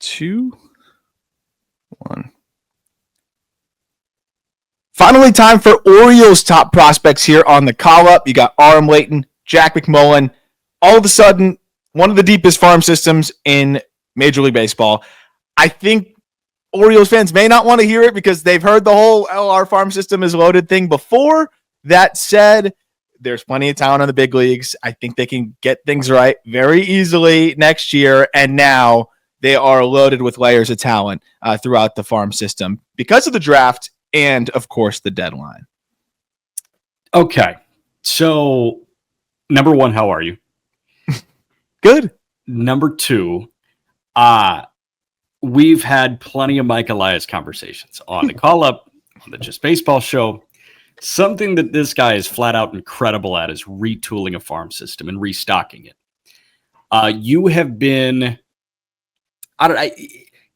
2, 1. Finally, time for Orioles top prospects here on the call-up. You got Aram Layton, Jack McMullen. All of a sudden, one of the deepest farm systems in Major League Baseball. I think Orioles fans may not want to hear it because they've heard the whole our farm system is loaded thing before. That said, there's plenty of talent in the big leagues. I think they can get things right very easily next year, and now they are loaded with layers of talent throughout the farm system because of the draft and, of course, the deadline. Okay. So, number one, how are you? Good. Number two, we've had plenty of Mike Elias conversations on the call-up, on the Just Baseball show. Something that this guy is flat out incredible at is retooling a farm system and restocking it. You have been...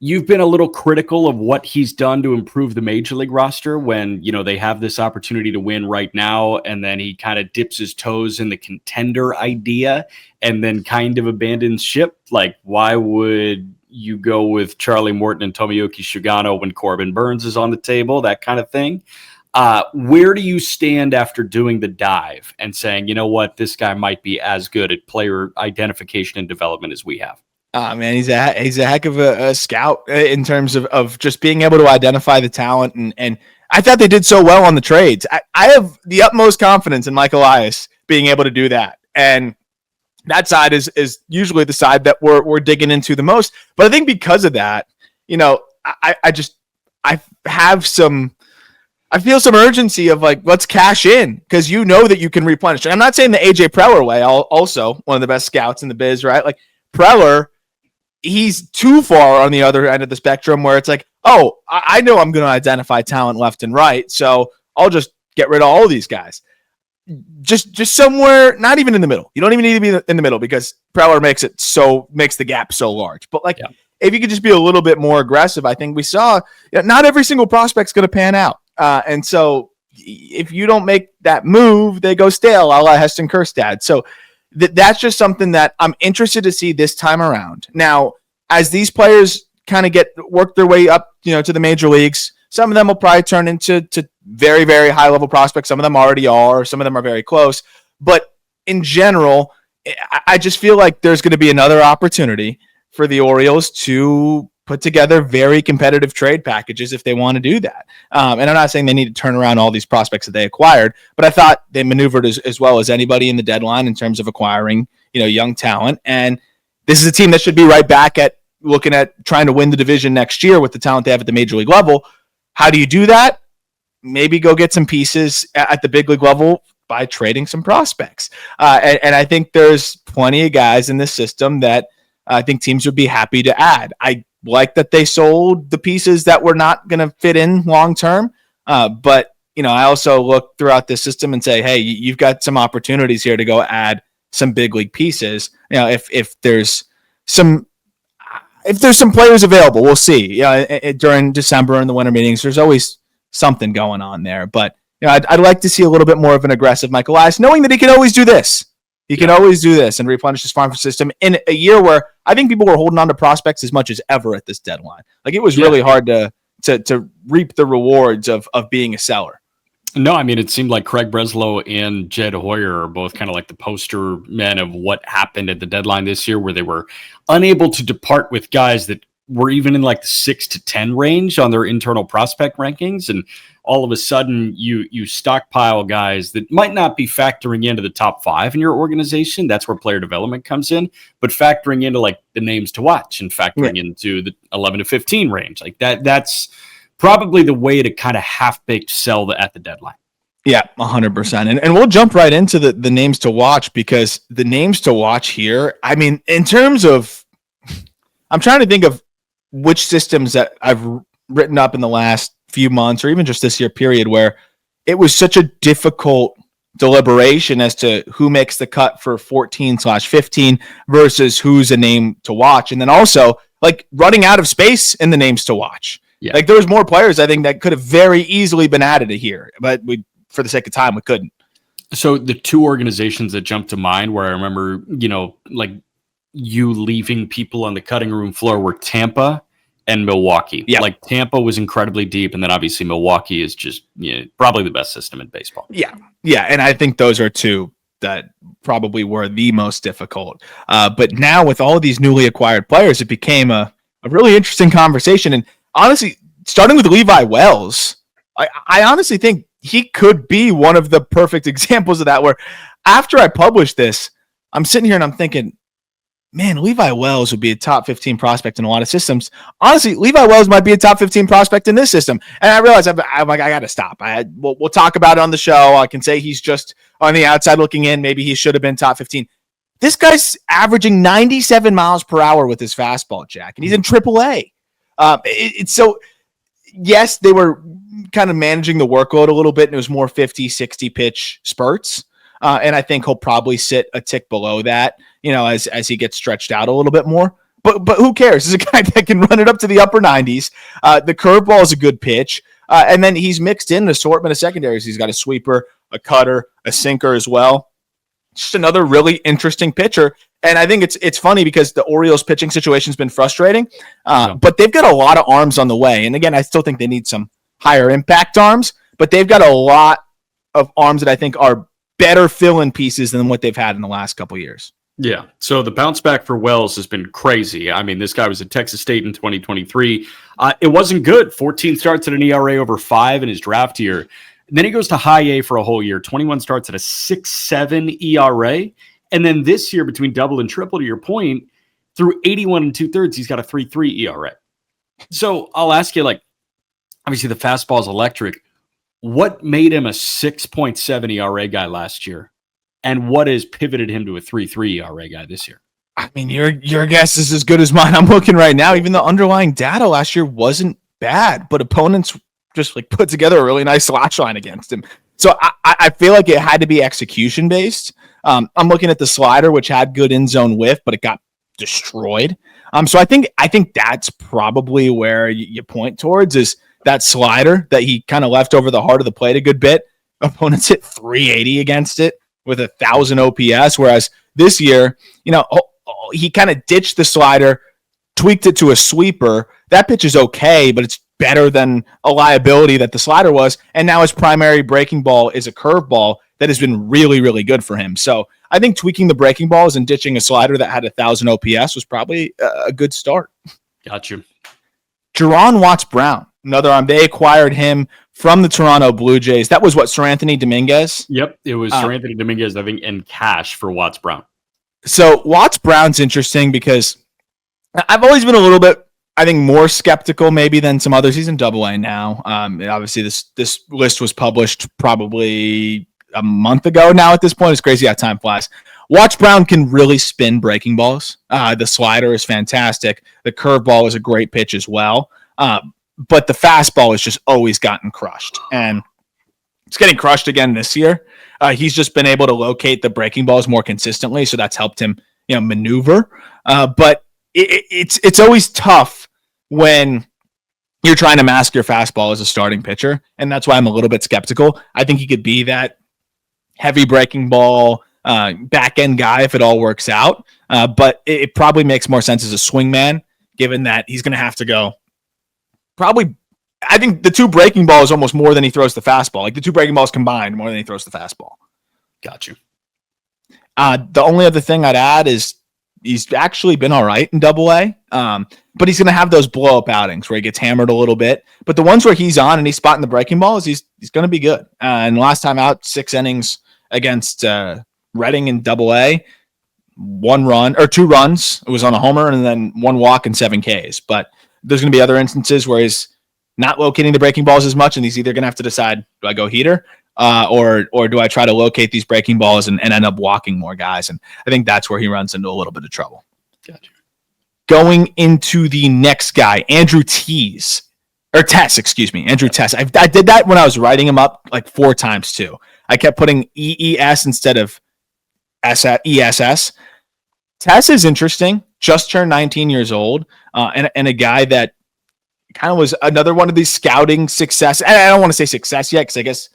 You've been a little critical of what he's done to improve the Major League roster when, they have this opportunity to win right now, and then he kind of dips his toes in the contender idea and then kind of abandons ship. Like, why would you go with Charlie Morton and Tomoyuki Shigano when Corbin Burns is on the table? That kind of thing. Where do you stand after doing the dive and saying, you know what, this guy might be as good at player identification and development as we have? Man, he's a heck of a scout in terms of just being able to identify the talent. And I thought they did so well on the trades. I have the utmost confidence in Mike Elias being able to do that. And that side is usually the side that we're digging into the most. But I think because of that, I feel some urgency of like, let's cash in because that you can replenish. And I'm not saying the AJ Preller way, also one of the best scouts in the biz, right? Like Preller, he's too far on the other end of the spectrum where it's like, oh, I know I'm going to identify talent left and right, so I'll just get rid of all of these guys. Just somewhere, not even in the middle. You don't even need to be in the middle because Preller makes the gap so large. But if you could just be a little bit more aggressive, I think we saw not every single prospect's going to pan out. And so if you don't make that move, they go stale, a la Heston Kjerstad. So that's just something that I'm interested to see this time around. Now, as these players kind of work their way up, to the major leagues, some of them will probably turn into very, very high level prospects. Some of them already are. Some of them are very close. But in general, I just feel like there's going to be another opportunity for the Orioles to put together very competitive trade packages if they want to do that. And I'm not saying they need to turn around all these prospects that they acquired, but I thought they maneuvered as well as anybody in the deadline in terms of acquiring, young talent. And this is a team that should be right back at looking at trying to win the division next year with the talent they have at the major league level. How do you do that? Maybe go get some pieces at the big league level by trading some prospects. And I think there's plenty of guys in this system that I think teams would be happy to add. I like that they sold the pieces that were not going to fit in long term. But, I also look throughout this system and say, hey, you've got some opportunities here to go add some big league pieces. If there's some players available, we'll see. During December and the winter meetings, there's always something going on there. But, I'd like to see a little bit more of an aggressive Mike Elias, knowing that he can always do this. He can always do this and replenish his farm system in a year where I think people were holding on to prospects as much as ever at this deadline. Like it was really hard to reap the rewards of being a seller. No, I mean, it seemed like Craig Breslow and Jed Hoyer are both kind of like the poster men of what happened at the deadline this year, where they were unable to depart with guys that were even in like the 6 to 10 range on their internal prospect rankings. And all of a sudden you stockpile guys that might not be factoring into the top 5 in your organization. That's where player development comes in, but factoring into like the names to watch and factoring into the 11 to 15 range like that's probably the way to kind of half-baked sell at the deadline. Yeah, 100%. And we'll jump right into the names to watch because the names to watch here, I mean, in terms of, I'm trying to think of which systems that I've written up in the last few months or even just this year period where it was such a difficult deliberation as to who makes the cut for 14/15 versus who's a name to watch. And then also like running out of space in the names to watch. Yeah. Like there was more players I think that could have very easily been added to here, but for the sake of time, we couldn't. So the two organizations that jumped to mind where I remember, like you leaving people on the cutting room floor were Tampa and Milwaukee. Yeah. Like Tampa was incredibly deep, and then obviously Milwaukee is just probably the best system in baseball. Yeah. Yeah. And I think those are two that probably were the most difficult. But now with all of these newly acquired players, it became a really interesting conversation. And honestly, starting with Levi Wells, I honestly think he could be one of the perfect examples of that, where after I published this, I'm sitting here and I'm thinking, man, Levi Wells would be a top 15 prospect in a lot of systems. Honestly, Levi Wells might be a top 15 prospect in this system. And I realized I'm like, I got to stop. We'll talk about it on the show. I can say he's just on the outside looking in. Maybe he should have been top 15. This guy's averaging 97 miles per hour with his fastball, Jack, and he's in AAA. It's so, yes, they were kind of managing the workload a little bit, and it was more 50, 60 pitch spurts. And I think he'll probably sit a tick below that, as he gets stretched out a little bit more. But who cares? He's a guy that can run it up to the upper 90s. The curveball is a good pitch. And then he's mixed in an assortment of secondaries. He's got a sweeper, a cutter, a sinker as well. Just another really interesting pitcher. And I think it's funny because the Orioles pitching situation has been frustrating, but they've got a lot of arms on the way. And again, I still think they need some higher impact arms, but they've got a lot of arms that I think are better fill-in pieces than what they've had in the last couple of years. Yeah. So the bounce back for Wells has been crazy. I mean, this guy was at Texas State in 2023. It wasn't good. 14 starts at an ERA over 5 in his draft year. And then he goes to high A for a whole year. 21 starts at a 6.7 ERA. And then this year, between double and triple, to your point, through 81 2/3, he's got a 3.3 ERA. So I'll ask you, obviously the fastball is electric. What made him a 6.7 ERA guy last year? And what has pivoted him to a 3.3 ERA guy this year? I mean, your guess is as good as mine. I'm looking right now. Even the underlying data last year wasn't bad, but opponents just put together a really nice slash line against him. So I feel like it had to be execution based. I'm looking at the slider, which had good in zone whiff, but it got destroyed. So I think that's probably where you point towards is that slider that he kind of left over the heart of the plate a good bit. Opponents hit 380 against it with 1,000 OPS, whereas this year, he kind of ditched the slider, tweaked it to a sweeper. That pitch is okay, but it's better than a liability that the slider was. And now his primary breaking ball is a curveball that has been really, really good for him. So I think tweaking the breaking balls and ditching a slider that had 1,000 OPS was probably a good start. Got you. Jerron Watts-Brown, another arm. They acquired him from the Toronto Blue Jays. That was what, Seranthony Dominguez? Yep, it was Seranthony Dominguez, I think, and cash for Watts-Brown. So Watts-Brown's interesting because I've always been a little bit, I think, more skeptical maybe than some others. He's in Double-A now. Obviously, this list was published probably a month ago now at this point. It's crazy how time flies. Watts-Brown can really spin breaking balls. The slider is fantastic. The curveball is a great pitch as well. But the fastball has just always gotten crushed. And it's getting crushed again this year. He's just been able to locate the breaking balls more consistently, so that's helped him, maneuver. But it's always tough when you're trying to mask your fastball as a starting pitcher, and that's why I'm a little bit skeptical. I think he could be that heavy breaking ball back-end guy if it all works out, but it probably makes more sense as a swingman, given that he's going to have to go probably. I think the two breaking balls almost more than he throws the fastball. The two breaking balls combined more than he throws the fastball. Got you. The only other thing I'd add is he's actually been all right in Double-A, but he's going to have those blow-up outings where he gets hammered a little bit. But the ones where he's on and he's spotting the breaking balls, he's going to be good. And last time out, 6 innings against Reading in Double-A, 1 run or 2 runs. It was on a homer and then 1 walk and 7 Ks. But there's going to be other instances where he's not locating the breaking balls as much, and he's either going to have to decide, do I go heater or do I try to locate these breaking balls and end up walking more guys? And I think that's where he runs into a little bit of trouble. Gotcha. Going into the next guy, Andrew Tess. Andrew Tess. I did that when I was writing him up 4 times too. I kept putting EES instead of ESS. Tess is interesting. Just turned 19 years old, and a guy that kind of was another one of these scouting success. And I don't want to say success yet, because I guess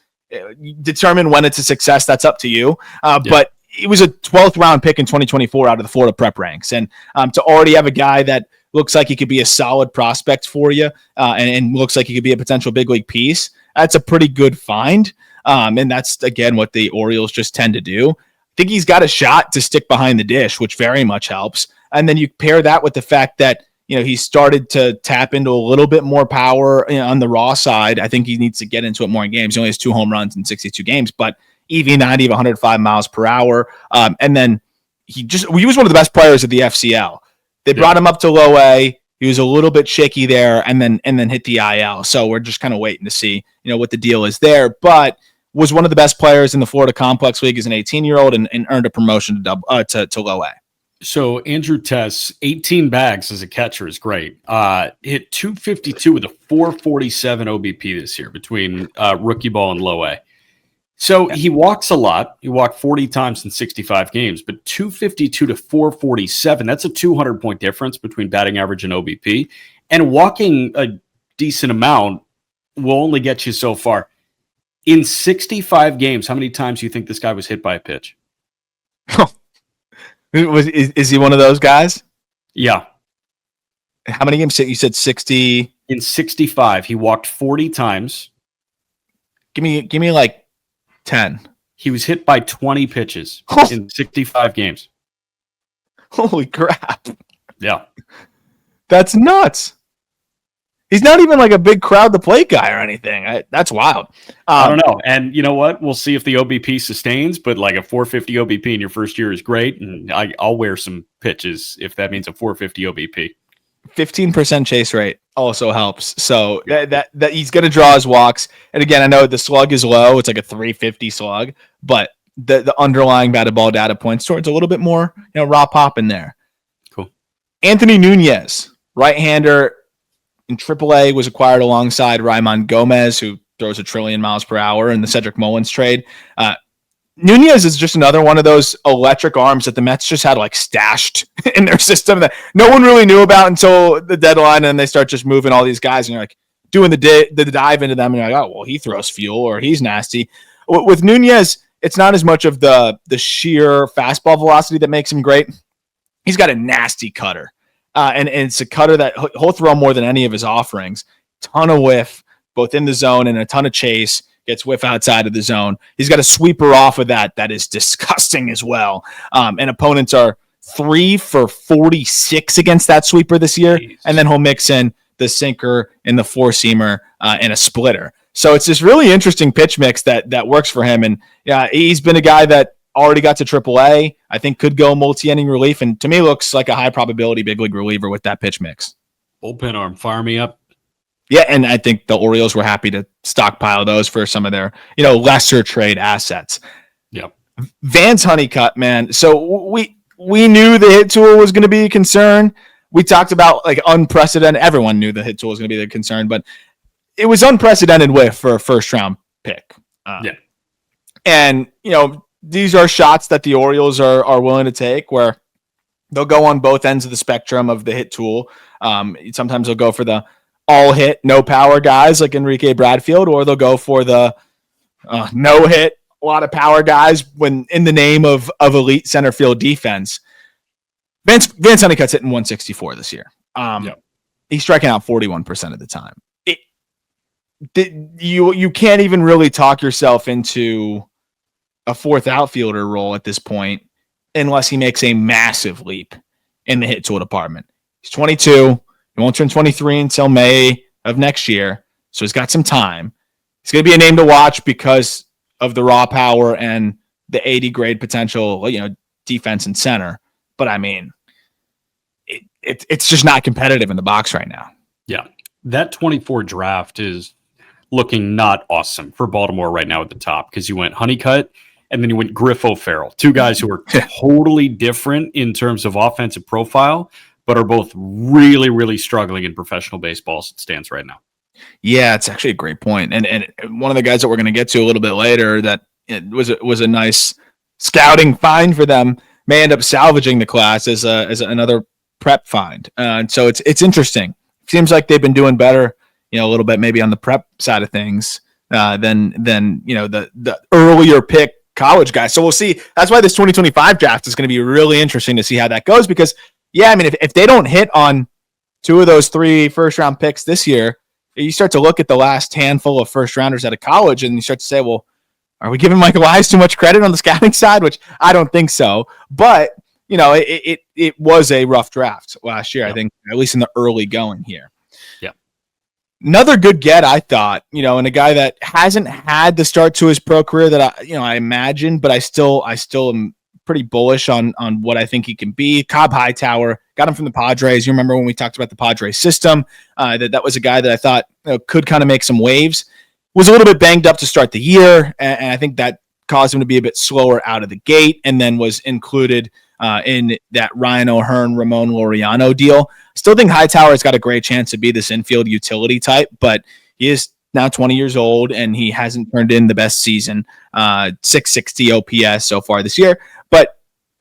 determine when it's a success. That's up to you. But he was a 12th round pick in 2024 out of the Florida prep ranks. And to already have a guy that looks like he could be a solid prospect for you and looks like he could be a potential big league piece, that's a pretty good find. And that's, again, what the Orioles just tend to do. I think he's got a shot to stick behind the dish, which very much helps. And then you pair that with the fact that, he started to tap into a little bit more power on the raw side. I think he needs to get into it more in games. He only has 2 home runs in 62 games, but EV90 of 105 miles per hour. And then he was one of the best players at the FCL. They brought him up to low A. He was a little bit shaky there and then hit the IL. So we're just kind of waiting to see, what the deal is there. But was one of the best players in the Florida Complex League as an 18-year-old and earned a promotion to low A. So Andrew Tess, 18 bags as a catcher is great. Hit 252 with a 447 OBP this year between rookie ball and low A. So he walks a lot. He walked 40 times in 65 games, but 252 to 447, that's a 200-point difference between batting average and OBP. And walking a decent amount will only get you so far. In 65 games, how many times do you think this guy was hit by a pitch? Is he one of those guys? Yeah. How many games? You said 60? In 65, he walked 40 times. Give me like 10. He was hit by 20 pitches in 65 games. Holy crap. Yeah. That's nuts. He's not even like a big crowd to plate guy or anything. That's wild. I don't know. And you know what? We'll see if the OBP sustains, but like a 450 OBP in your first year is great. And I'll wear some pitches if that means a 450 OBP. 15% chase rate also helps. So that he's going to draw his walks. And again, I know the slug is low. It's like a 350 slug, but the underlying batted ball data points towards a little bit more, raw pop in there. Cool. Anthony Nunez, right-hander in AAA, was acquired alongside Raymond Gomez, who throws 1 trillion miles per hour in the Cedric Mullins trade. Nunez is just another one of those electric arms that the Mets just had like stashed in their system that no one really knew about until the deadline, and they start just moving all these guys, and you're like doing the dive into them, and you're like, oh, well, he throws fuel or he's nasty. With Nunez, it's not as much of the sheer fastball velocity that makes him great. He's got a nasty cutter, and it's a cutter that he'll throw more than any of his offerings. Ton of whiff, both in the zone and a ton of chase. Gets whiff outside of the zone. He's got a sweeper off of that is disgusting as well. And opponents are 3 for 46 against that sweeper this year. Jeez. And then he'll mix in the sinker and the four-seamer and a splitter. So it's this really interesting pitch mix that works for him. And he's been a guy that already got to AAA. I think could go multi-inning relief. And to me, looks like a high probability big league reliever with that pitch mix. Bullpen arm, fire me up. Yeah, and I think the Orioles were happy to stockpile those for some of their, lesser trade assets. Yep. Vance Honeycutt, man. So we knew the hit tool was going to be a concern. We talked about like unprecedented. Everyone knew the hit tool was going to be the concern, but it was unprecedented whiff for a first-round pick. Yeah. And, these are shots that the Orioles are willing to take where they'll go on both ends of the spectrum of the hit tool. Sometimes they'll go for the all hit, no power guys like Enrique Bradfield, or they'll go for the no hit, a lot of power guys when in the name of elite center field defense. Vance Honeycutt's hitting 164 this year. He's striking out 41% of the time. You can't even really talk yourself into a fourth outfielder role at this point unless he makes a massive leap in the hit tool department. He's 22. He won't turn 23 until May of next year, so he's got some time. He's going to be a name to watch because of the raw power and the 80 grade potential, defense and center. But I mean, it's just not competitive in the box right now. Yeah, that 24 draft is looking not awesome for Baltimore right now at the top because you went Honeycutt and then you went Griff O'Farrell, two guys who are totally different in terms of offensive profile, but are both really, really struggling in professional baseball as it stands right now. Yeah, it's actually a great point. And one of the guys that we're going to get to a little bit later that it was a nice scouting find for them may end up salvaging the class as another prep find. And so it's interesting. Seems like they've been doing better, a little bit maybe on the prep side of things than the earlier pick college guy. So we'll see. That's why this 2025 draft is going to be really interesting to see how that goes because, yeah, I mean, if they don't hit on 2 of those 3 first-round picks this year, you start to look at the last handful of first-rounders out of college and you start to say, well, are we giving Michael Elias too much credit on the scouting side? Which I don't think so. But, it was a rough draft last year, I think, at least in the early going here. Yeah. Another good get, I thought, and a guy that hasn't had the start to his pro career that I imagined, but I still am pretty bullish on what I think he can be. Cobb Hightower, got him from the Padres. You remember when we talked about the Padres system, that was a guy that I thought could kind of make some waves. Was a little bit banged up to start the year, and I think that caused him to be a bit slower out of the gate, and then was included in that Ryan O'Hearn, Ramon Laureano deal. Still think Hightower has got a great chance to be this infield utility type, but he is now 20 years old, and he hasn't turned in the best season, 660 OPS so far this year. But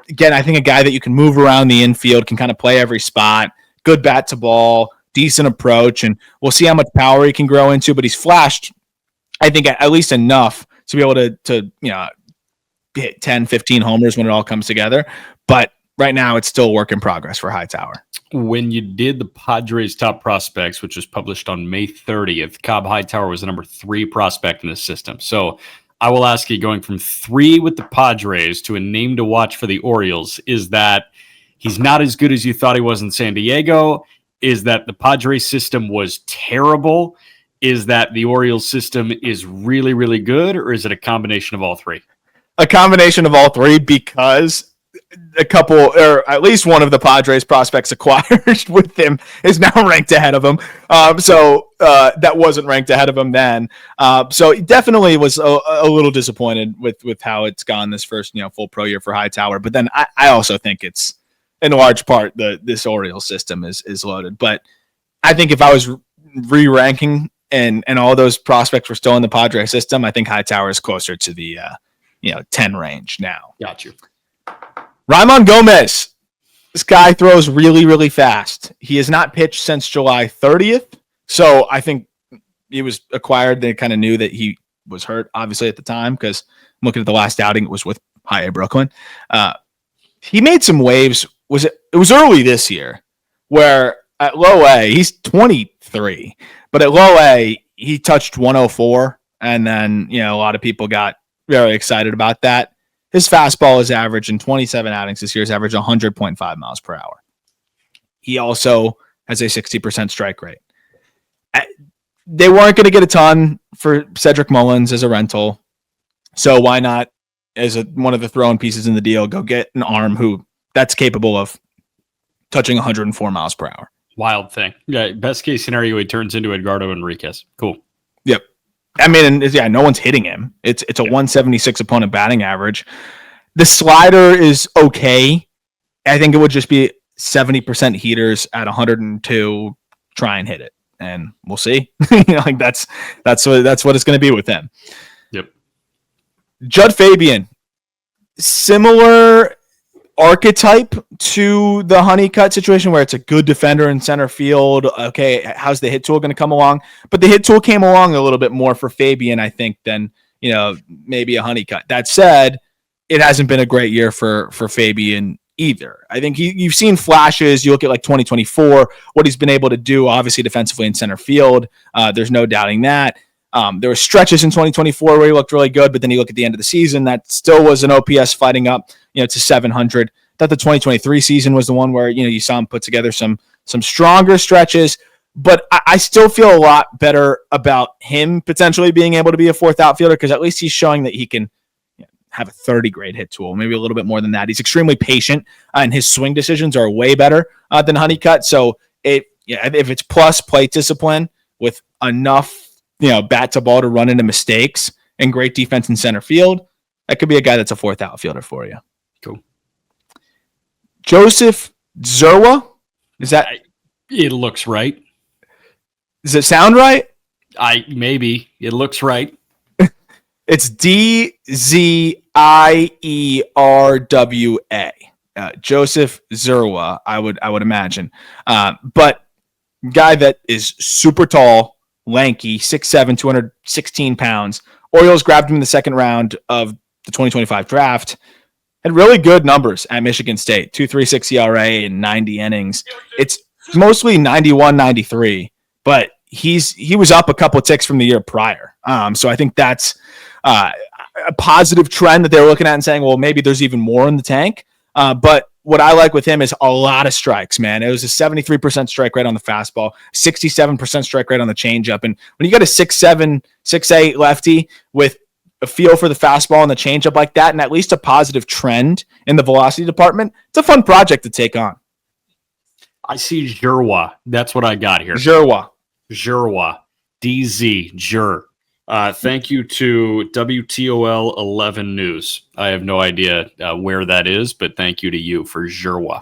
again, I think a guy that you can move around the infield, can kind of play every spot, good bat to ball, decent approach, and we'll see how much power he can grow into, but he's flashed, I think, at least enough to be able to hit 10, 15 homers when it all comes together. But right now, it's still a work in progress for Hightower. When you did the Padres Top Prospects, which was published on May 30th, Cobb Hightower was the number 3 prospect in the system. So I will ask you, going from 3 with the Padres to a name to watch for the Orioles, is that he's not as good as you thought he was in San Diego? Is that the Padres system was terrible? Is that the Orioles system is really, really good? Or is it a combination of all 3? A combination of all 3, because a couple, or at least one of the Padres prospects acquired with him is now ranked ahead of him. So that wasn't ranked ahead of him then. So definitely was a little disappointed with how it's gone this first, full pro year for Hightower. But then I also think it's in large part this Orioles system is loaded. But I think if I was re-ranking and all those prospects were still in the Padres system, I think Hightower is closer to the 10 range now. Got you. Raimon Gomez. This guy throws really, really fast. He has not pitched since July 30th. So I think he was acquired. They kind of knew that he was hurt, obviously, at the time, because I'm looking at the last outing. It was with High A Brooklyn. He made some waves. It was early this year where at low A, he's 23, but at low A, he touched 104. And then, a lot of people got very excited about that. His fastball is average in 27 outings this year is average 100.5 miles per hour. He also has a 60% strike rate. They weren't going to get a ton for Cedric Mullins as a rental. So why not, as one of the thrown pieces in the deal, go get an arm that's capable of touching 104 miles per hour. Wild thing. Yeah, best case scenario, he turns into Edgardo Enriquez. Cool. Yep. I mean, no one's hitting him. It's a 176 opponent batting average. The slider is okay. I think it would just be 70% heaters at 102. Try and hit it, and we'll see. That's what it's going to be with him. Yep. Judd Fabian, similar archetype to the Honeycutt situation where it's a good defender in center field. Okay, how's the hit tool going to come along? But the hit tool came along a little bit more for Fabian, I think, than maybe a Honeycutt. That said, it hasn't been a great year for Fabian either. I think you've seen flashes. You look at 2024, what he's been able to do, obviously defensively in center field. There's no doubting that. There were stretches in 2024 where he looked really good, but then you look at the end of the season, that still was an OPS fighting up, to 700. That the 2023 season was the one where, you saw him put together some stronger stretches, but I still feel a lot better about him potentially being able to be a 4th outfielder, because at least he's showing that he can have a 30 grade hit tool, maybe a little bit more than that. He's extremely patient, and his swing decisions are way better than Honeycutt. So if it's plus plate discipline with enough, bat to ball to run into mistakes and great defense in center field, that could be a guy that's a 4th outfielder for you. Cool. Joseph Zerwa, is that? It looks right. Does it sound right? Maybe it looks right. It's Dzierwa. Joseph Zerwa, I would imagine. But guy that is super tall, lanky, 6'7", 216 pounds. Orioles grabbed him in the second round of the 2025 draft, had really good numbers at Michigan State, 2.36 ERA and 90 innings. It's mostly 91, 93, but he was up a couple of ticks from the year prior. So I think that's a positive trend that they're looking at and saying, well, maybe there's even more in the tank. But what I like with him is a lot of strikes, man. It was a 73% strike rate on the fastball, 67% strike rate on the changeup. And when you got a 6'7", 6'8" lefty with a feel for the fastball and the changeup like that, and at least a positive trend in the velocity department, it's a fun project to take on. I see Jerwa. That's what I got here. Jerwa. DZ. Jur. Thank you to WTOL 11 News. I have no idea where that is, but thank you to you for Jerwa.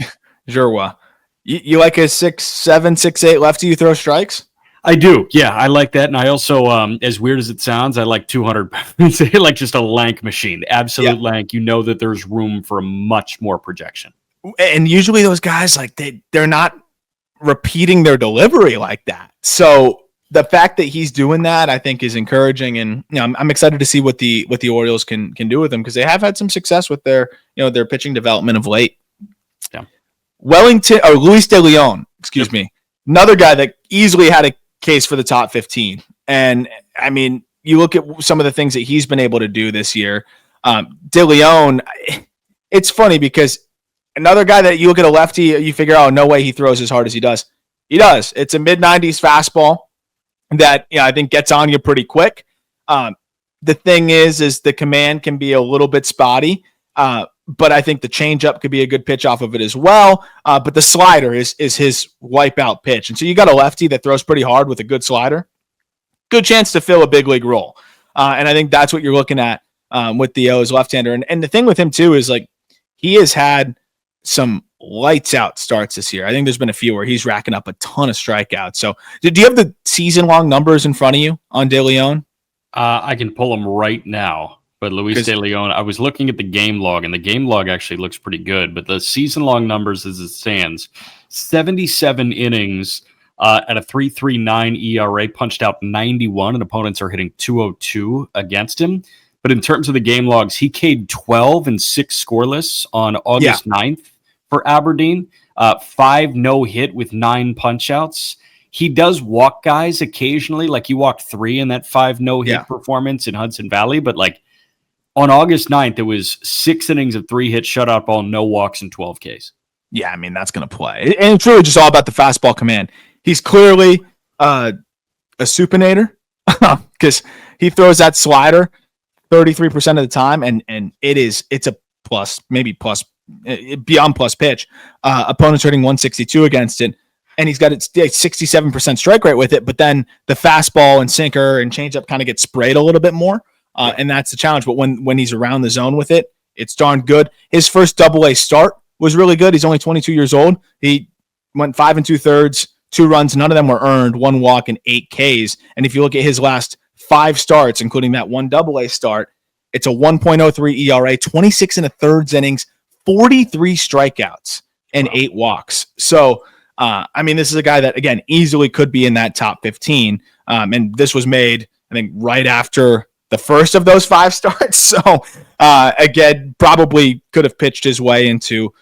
Jerwa. You like a 6'7", 6'8" lefty you throw strikes? I do. Yeah, I like that. And I also, as weird as it sounds, I like 200 pounds. Like just a lank machine. Absolute lank. You know that there's room for much more projection. And usually those guys, like they're not repeating their delivery like that. So the fact that he's doing that, I think, is encouraging, and I'm excited to see what the Orioles can do with him, because they have had some success with their their pitching development of late. Yeah, Luis De Leon, excuse me, another guy that easily had a case for the top 15. And I mean, you look at some of the things that he's been able to do this year. De Leon, it's funny because another guy that you look at a lefty, you figure, oh, no way he throws as hard as he does. He does. It's a mid-90s fastball that I think gets on you pretty quick. The thing is the command can be a little bit spotty, but I think the changeup could be a good pitch off of it as well. But the slider is his wipeout pitch, and so you got a lefty that throws pretty hard with a good slider. Good chance to fill a big league role, and I think that's what you're looking at with the O's left-hander. And the thing with him too is like he has had some lights out starts this year. I think there's been a few where he's racking up a ton of strikeouts. So do you have the season long numbers in front of you on De Leon? I can pull them right now, but Luis De Leon, I was looking at the game log, and the game log actually looks pretty good, but the season long numbers as it stands, 77 innings at a 3.39 ERA, punched out 91, and opponents are hitting 202 against him. But in terms of the game logs, he K'd 12 and 6 scoreless on August 9th. For Aberdeen, 5 no-hit with 9 punch-outs. He does walk guys occasionally, like he walked 3 in that 5 no-hit performance in Hudson Valley, but like on August 9th, it was 6 innings of 3-hit shutout ball, no walks, and 12 Ks. Yeah, I mean, that's going to play. And it's really just all about the fastball command. He's clearly a supinator because he throws that slider 33% of the time, and it's a plus, maybe plus, beyond plus pitch. Opponents are hitting 162 against it, and he's got a 67% strike rate with it, but then the fastball and sinker and changeup kind of get sprayed a little bit more, and that's the challenge. But when he's around the zone with it, it's darn good. His first Double-A start was really good. He's only 22 years old. He went 5 2/3, 2 runs, none of them were earned, 1 walk and 8 Ks. And if you look at his last 5 starts, including that 1 Double-A start, it's a 1.03 ERA, 26 1/3 innings, 43 strikeouts and 8 walks. So, I mean, this is a guy that, again, easily could be in that top 15. And this was made, I think, right after the first of those 5 starts. So, again, probably could have pitched his way into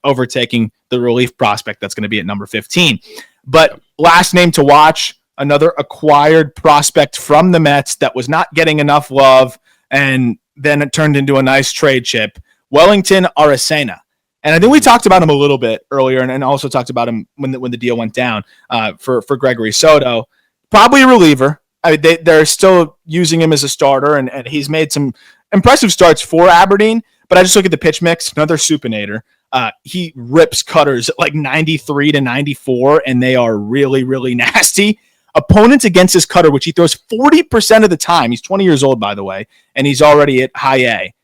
overtaking the relief prospect that's going to be at number 15. But last name to watch, another acquired prospect from the Mets that was not getting enough love, and then it turned into a nice trade chip. Wellington Aracena. And I think we talked about him a little bit earlier, and also talked about him when the deal went down for Gregory Soto. Probably a reliever. They're still using him as a starter, and he's made some impressive starts for Aberdeen, but I just look at the pitch mix, another supinator. He rips cutters at like 93 to 94, and they are really, really nasty. Opponents against his cutter, which he throws 40% of the time. He's 20 years old, by the way, and he's already at high A.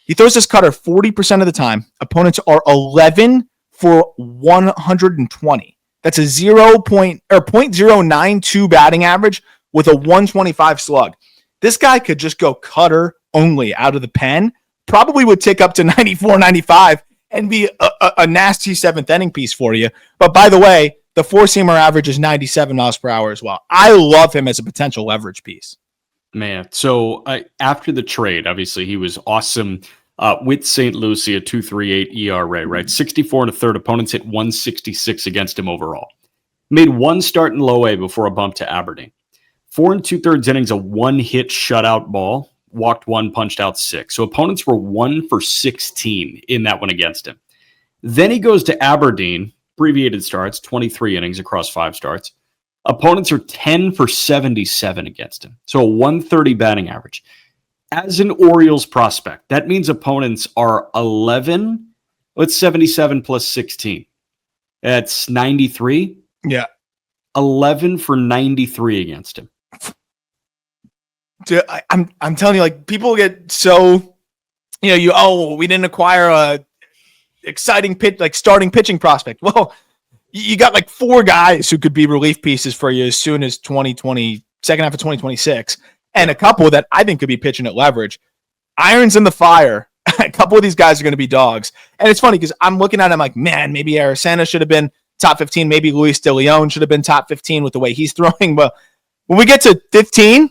He throws his cutter 40% of the time. Opponents are 11 for 120. That's a 0.092 batting average with a 125 slug. This guy could just go cutter only out of the pen. Probably would tick up to 94, 95 and be a nasty 7th inning piece for you. But by the way, the 4-seamer average is 97 miles per hour as well. I love him as a potential leverage piece. Man, so after the trade, obviously he was awesome with St. Lucie, a 2.38 ERA, right? 64 and a third. Opponents hit 166 against him overall. Made one start in low A before a bump to Aberdeen. 4 and 2/3 innings, a one-hit shutout ball. Walked one, punched out 6. So opponents were 1 for 16 in that one against him. Then he goes to Aberdeen, abbreviated starts, 23 innings across 5 starts. Opponents are 10 for 77 against him. So a 130 batting average. As an Orioles prospect, that means opponents are 11. What's 77 plus 16? That's 93. Yeah. 11 for 93 against him. Dude, I'm telling you, like, people get so, we didn't acquire a exciting pitch, like starting pitching prospect. Well, you got like 4 guys who could be relief pieces for you as soon as 2020, second half of 2026, and a couple that I think could be pitching at leverage. Irons in the fire. A couple of these guys are going to be dogs. And it's funny because I'm looking at him like, man, maybe Aracena should have been top 15. Maybe Luis De Leon should have been top 15 with the way he's throwing. But when we get to 15,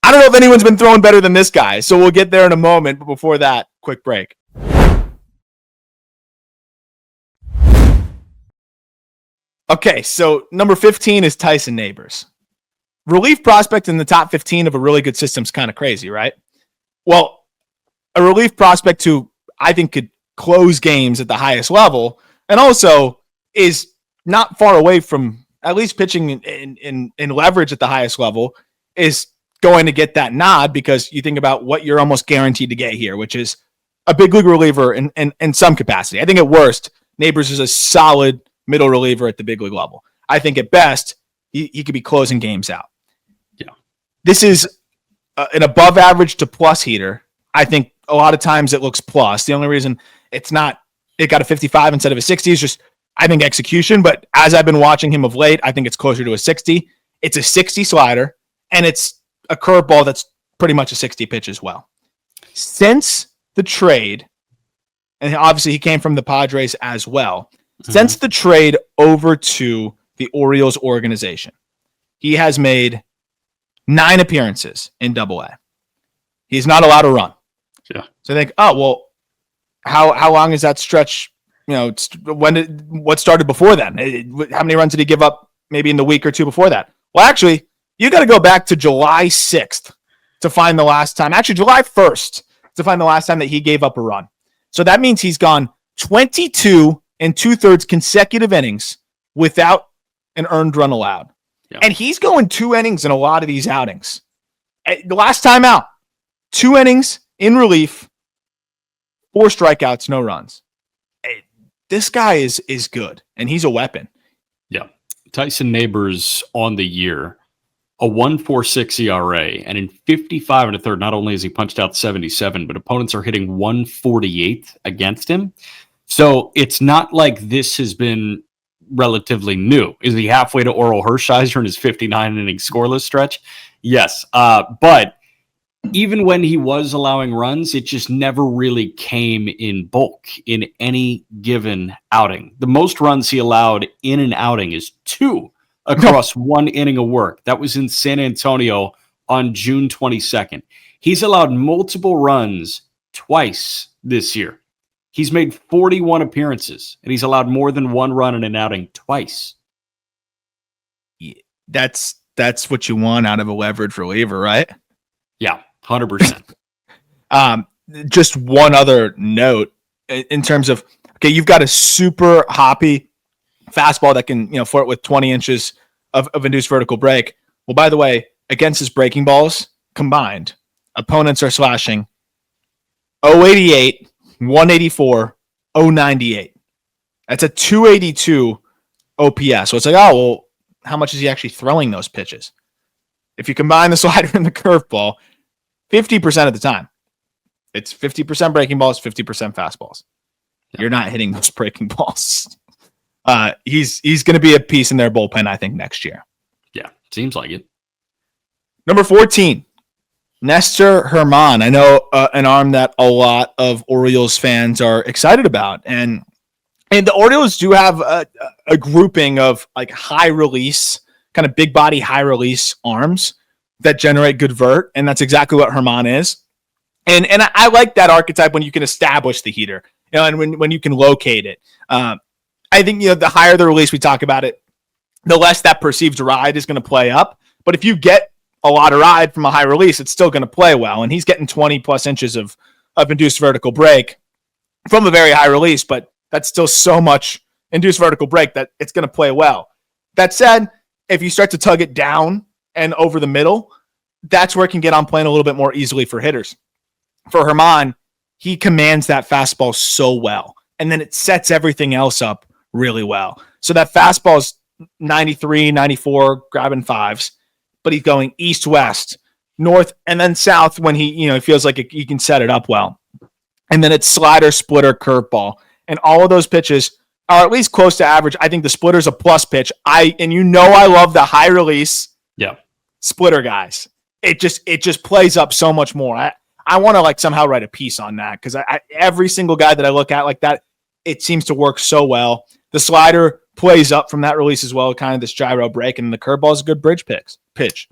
I don't know if anyone's been throwing better than this guy. So we'll get there in a moment. But before that, quick break. Okay, so number 15 is Tyson Neighbors. Relief prospect in the top 15 of a really good system is kind of crazy, right? Well, a relief prospect who I think could close games at the highest level and also is not far away from at least pitching in leverage at the highest level is going to get that nod because you think about what you're almost guaranteed to get here, which is a big league reliever in some capacity. I think at worst, Neighbors is a solid middle reliever at the big league level. I think at best, he could be closing games out. Yeah. This is an above average to plus heater. I think a lot of times it looks plus. The only reason it got a 55 instead of a 60 is just, I think, execution. But as I've been watching him of late, I think it's closer to a 60. It's a 60 slider, and it's a curveball that's pretty much a 60 pitch as well. Since the trade, and obviously he came from the Padres as well, since the trade over to the Orioles organization, he has made 9 appearances in AA. He's not allowed to run. Yeah. So I think, how long is that stretch? What started before then? How many runs did he give up maybe in the week or two before that? Well, actually, you got to go back to July 6th to find the last time. Actually, July 1st to find the last time that he gave up a run. So that means he's gone 22 and 2/3 consecutive innings without an earned run allowed. Yeah. And he's going 2 innings in a lot of these outings. The last time out, 2 innings in relief, 4 strikeouts, no runs. This guy is good, and he's a weapon. Yeah. Tyson Neighbors on the year, a 1.46 ERA, and in 55 and a third, not only has he punched out 77, but opponents are hitting 148 against him. So it's not like this has been relatively new. Is he halfway to Oral Hershiser in his 59 inning scoreless stretch? Yes. But even when he was allowing runs, it just never really came in bulk in any given outing. The most runs he allowed in an outing is 2 across 1 inning of work. That was in San Antonio on June 22nd. He's allowed multiple runs twice this year. He's made 41 appearances, and he's allowed more than 1 run in an outing twice. That's what you want out of a leverage reliever, right? Yeah, 100%. Just one other note in terms of, okay, you've got a super hoppy fastball that can, flirt with 20 inches of induced vertical break. Well, by the way, against his breaking balls combined, opponents are slashing 088, 184, 098. That's a 282 OPS. So it's like, how much is he actually throwing those pitches? If you combine the slider and the curveball, 50% of the time, it's 50% breaking balls, 50% fastballs. You're not hitting those breaking balls. He's going to be a piece in their bullpen, I think, next year. Yeah, seems like it. Number 14, Nestor German. I know an arm that a lot of Orioles fans are excited about. And the Orioles do have a grouping of like high release, kind of big body, high release arms that generate good vert, and that's exactly what German is. And I like that archetype when you can establish the heater, and when you can locate it. I think the higher the release we talk about it, the less that perceived ride is going to play up. But if you get a lot of ride from a high release, it's still going to play well. And he's getting 20 plus inches of induced vertical break from a very high release, but that's still so much induced vertical break that it's going to play well. That said, if you start to tug it down and over the middle, that's where it can get on plane a little bit more easily for hitters. For German, he commands that fastball so well, and then it sets everything else up really well. So that fastball is 93, 94, grabbing fives, but he's going east, west, north, and then south when he feels like he can set it up well. And then it's slider, splitter, curveball. And all of those pitches are at least close to average. I think the splitter's a plus pitch. I love the high release splitter guys. It just plays up so much more. I want to somehow write a piece on that because every single guy that I look at like that, it seems to work so well. The slider plays up from that release as well, kind of this gyro break, and the curveball is a good bridge pitch.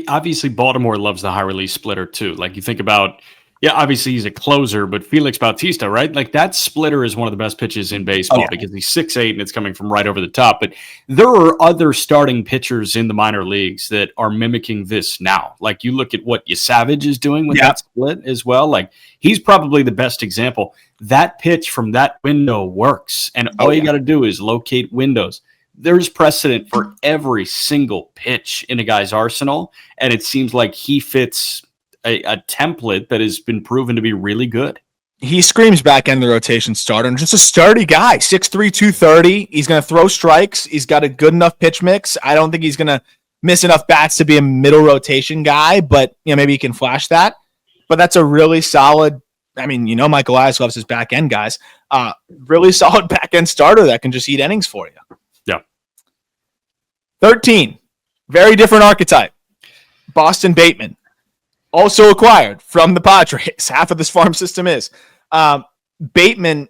Obviously, Baltimore loves the high release splitter too. Like you think about, obviously he's a closer, but Felix Bautista, right? Like that splitter is one of the best pitches in baseball because he's 6'8" and it's coming from right over the top. But there are other starting pitchers in the minor leagues that are mimicking this now. Like you look at what Savage is doing with that split as well. Like he's probably the best example. That pitch from that window works, and all you got to do is locate windows. There's precedent for every single pitch in a guy's arsenal, and it seems like he fits a template that has been proven to be really good. He screams back end the rotation starter, and just a sturdy guy, 6'3", 230. He's going to throw strikes. He's got a good enough pitch mix. I don't think he's going to miss enough bats to be a middle rotation guy, but maybe he can flash that. But that's a really solid. I mean, Michael Elias loves his back end guys. Really solid back end starter that can just eat innings for you. Yeah. 13, very different archetype. Boston Bateman. Also acquired from the Padres. Half of this farm system is. Bateman,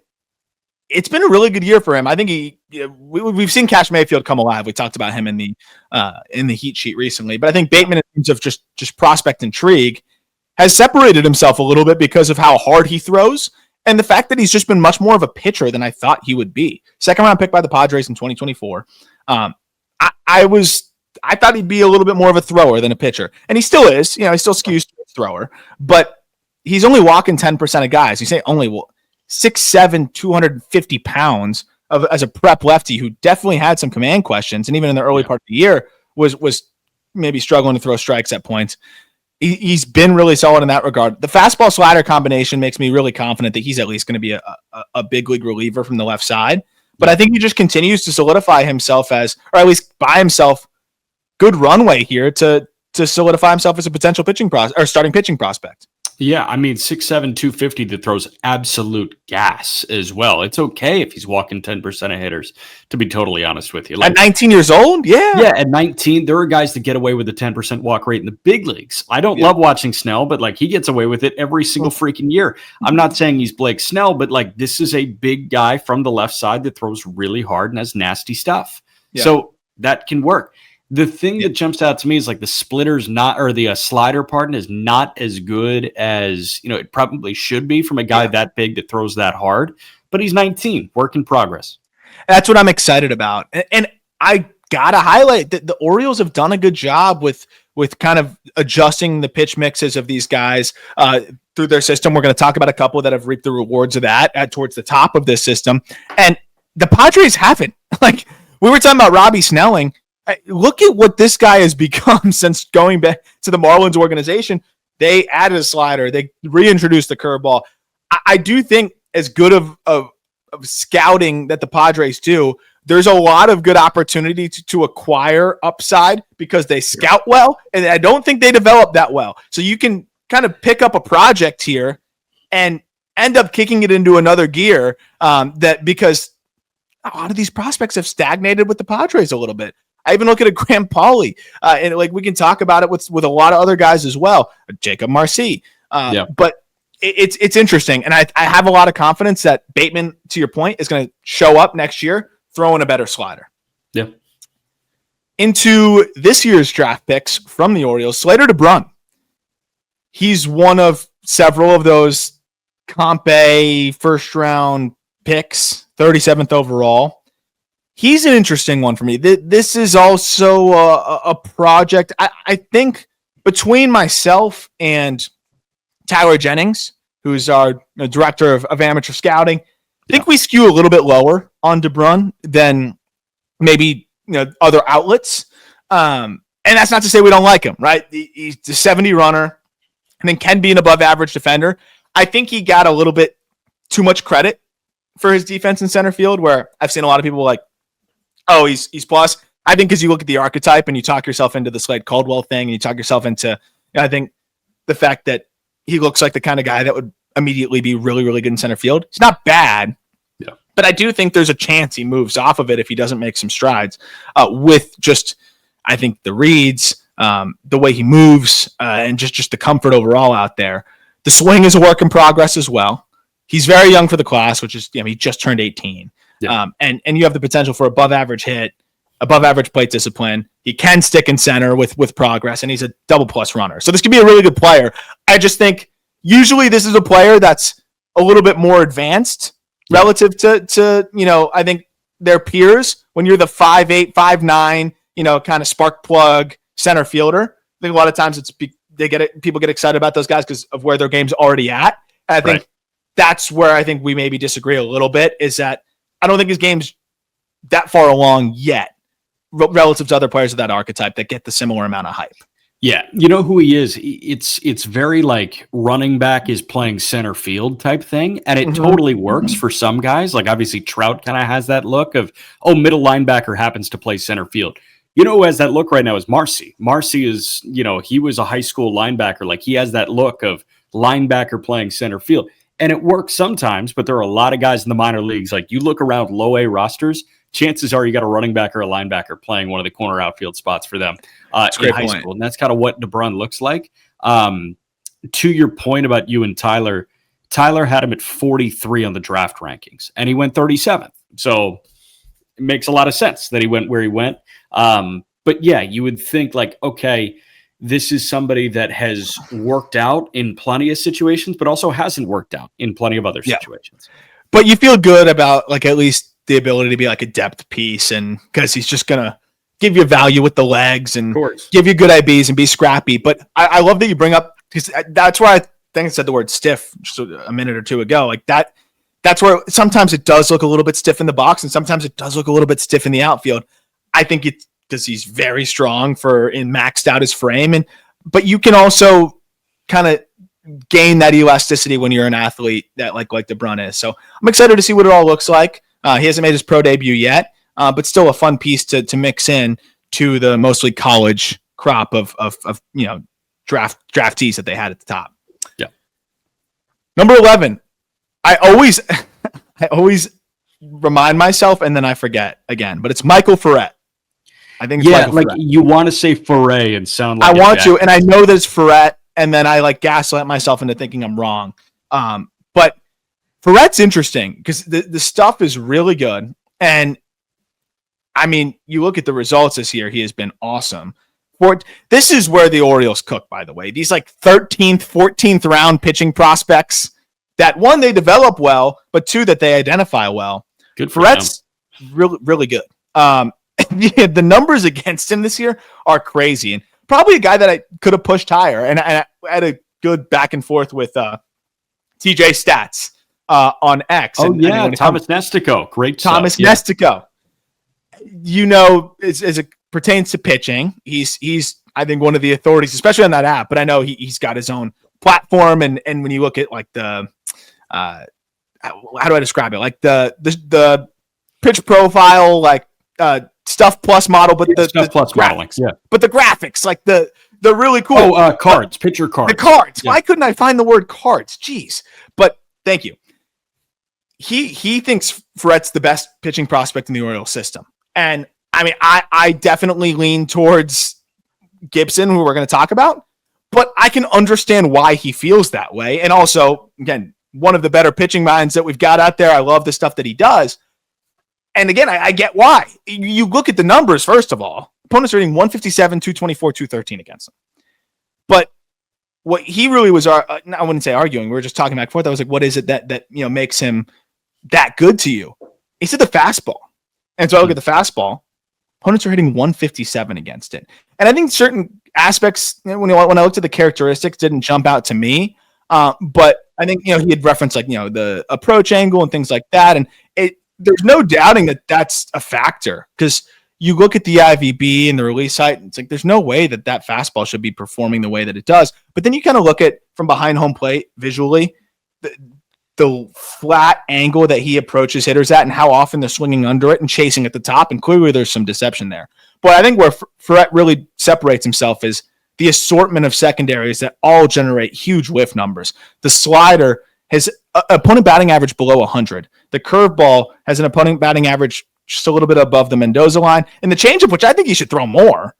it's been a really good year for him. I think we've seen Cash Mayfield come alive. We talked about him in the heat sheet recently. But I think Bateman, in terms of just prospect intrigue, has separated himself a little bit because of how hard he throws and the fact that he's just been much more of a pitcher than I thought he would be. Second round pick by the Padres in 2024. I thought he'd be a little bit more of a thrower than a pitcher. And he still is. He still skews to a thrower. But he's only walking 10% of guys. You say only, 6'7", 250 pounds as a prep lefty who definitely had some command questions. And even in the early part of the year was maybe struggling to throw strikes at points. He's been really solid in that regard. The fastball slider combination makes me really confident that he's at least going to be a big league reliever from the left side. But I think he just continues to solidify himself or at least buy himself good runway here to solidify himself as a potential starting pitching prospect. Yeah, I mean, 6'7", 250 that throws absolute gas as well. It's okay if he's walking 10% of hitters, to be totally honest with you. At 19 years old? Yeah. Yeah, at 19, there are guys that get away with a 10% walk rate in the big leagues. I don't love watching Snell, but he gets away with it every single freaking year. I'm not saying he's Blake Snell, but this is a big guy from the left side that throws really hard and has nasty stuff. Yeah. So that can work. The thing that jumps out to me is the splitter's the slider is not as good as it probably should be from a guy that big that throws that hard. But he's 19, work in progress. That's what I'm excited about, and I gotta highlight that the Orioles have done a good job with kind of adjusting the pitch mixes of these guys through their system. We're going to talk about a couple that have reaped the rewards of that towards the top of this system, and the Padres haven't. We were talking about Robbie Snelling. Look at what this guy has become since going back to the Marlins organization. They added a slider. They reintroduced the curveball. I do think as good of scouting that the Padres do, there's a lot of good opportunity to acquire upside because they scout well, and I don't think they develop that well. So you can kind of pick up a project here and end up kicking it into another gear because a lot of these prospects have stagnated with the Padres a little bit. I even look at a Graham Pauley, and we can talk about it with a lot of other guys as well, Jacob Marcy. But it's interesting, and I have a lot of confidence that Bateman, to your point, is going to show up next year throwing a better slider. Yeah. Into this year's draft picks from the Orioles, Slater de Brun. He's one of several of those Comp A first round picks, 37th overall. He's an interesting one for me. This is also a project. I think between myself and Tyler Jennings, who's our director of amateur scouting, I think we skew a little bit lower on de Brun than maybe other outlets. And that's not to say we don't like him, right? He's a 70 runner and then can be an above average defender. I think he got a little bit too much credit for his defense in center field, where I've seen a lot of people like, oh, he's plus. I think because you look at the archetype and you talk yourself into the Slade Caldwell thing, and you talk yourself into, I think, the fact that he looks like the kind of guy that would immediately be really, really good in center field. He's not bad, but I do think there's a chance he moves off of it if he doesn't make some strides with just, I think, the reads, the way he moves, and just the comfort overall out there. The swing is a work in progress as well. He's very young for the class, which is, he just turned 18. Yeah. And you have the potential for above average hit, above average plate discipline. He can stick in center with progress, and he's a double plus runner. So this could be a really good player. I just think usually this is a player that's a little bit more advanced relative to I think their peers. When you're the 5'8", 5'9", kind of spark plug center fielder, I think a lot of times people get excited about those guys because of where their game's already at. And I think that's where I think we maybe disagree a little bit, is that I don't think his game's that far along yet relative to other players of that archetype that get the similar amount of hype. Yeah, you know who he is? It's very like running back is playing center field type thing, and it totally works for some guys. Like obviously Trout kind of has that look of, middle linebacker happens to play center field. Who has that look right now is Marcy. Marcy is, he was a high school linebacker. Like he has that look of linebacker playing center field. And it works sometimes, but there are a lot of guys in the minor leagues. Like you look around low A rosters, chances are you got a running back or a linebacker playing one of the corner outfield spots for them in high school. And that's kind of what de Brun looks like. To your point about you and Tyler had him at 43 on the draft rankings, and he went 37th. So it makes a lot of sense that he went where he went. But yeah, you would think like, okay, this is somebody that has worked out in plenty of situations, but also hasn't worked out in plenty of other situations. But you feel good about like at least the ability to be like a depth piece, and because he's just going to give you value with the legs and give you good IBs and be scrappy. But I love that you bring up, because that's why I think I said the word stiff just a minute or two ago. Like that's where sometimes it does look a little bit stiff in the box, and sometimes it does look a little bit stiff in the outfield. I think it's because he's very strong in maxed out his frame, but you can also kind of gain that elasticity when you're an athlete that like de Brun is. So I'm excited to see what it all looks like. He hasn't made his pro debut yet, but still a fun piece to mix in to the mostly college crop of draftees that they had at the top. Yeah. Number 11. I always remind myself and then I forget again, but it's Michael Forret. I think it's Michael like Forret. You want to say Forret and sound like I want to, and I know that it's Forret, and then I like gaslight myself into thinking I'm wrong. But Forret's interesting because the stuff is really good. And I mean, you look at the results this year, he has been awesome. This is where the Orioles cook, by the way. These like 13th, 14th round pitching prospects that, one, they develop well, but two, that they identify well. Good for Forret's really, really good. The numbers against him this year are crazy, and probably a guy that I could have pushed higher. And I had a good back and forth with TJ Stats on X. Thomas Nestico, great Thomas Nestico. As it pertains to pitching, he's I think one of the authorities, especially on that app. But I know he's got his own platform, and when you look at like the how do I describe it? Like the pitch profile, like Stuff Plus model, but the Stuff Plus modeling, but the graphics, like the really cool cards, pitcher cards. The cards. Yeah. Why couldn't I find the word cards? Jeez. But thank you. He thinks Forret's the best pitching prospect in the Orioles system. And I mean, I definitely lean towards Gibson, who we're going to talk about, but I can understand why he feels that way. And also, again, one of the better pitching minds that we've got out there. I love the stuff that he does. And again, I get why. You look at the numbers, first of all, opponents are hitting 157, 224, 213 against him. But what he really was, I wouldn't say arguing. We were just talking back and forth. I was like, what is it that makes him that good to you? He said the fastball. And so I look at the fastball. Opponents are hitting 157 against it. And I think certain aspects, when I looked at the characteristics, didn't jump out to me. But I think, he had referenced the approach angle and things like that. And there's no doubting that that's a factor, because you look at the IVB and the release height, and it's like, there's no way that fastball should be performing the way that it does. But then you kind of look at from behind home plate visually, the flat angle that he approaches hitters at and how often they're swinging under it and chasing at the top. And clearly there's some deception there. But I think where Forret really separates himself is the assortment of secondaries that all generate huge whiff numbers. The slider has opponent batting average below 100. The curveball has an opponent batting average just a little bit above the Mendoza line. And the changeup, which I think he should throw more,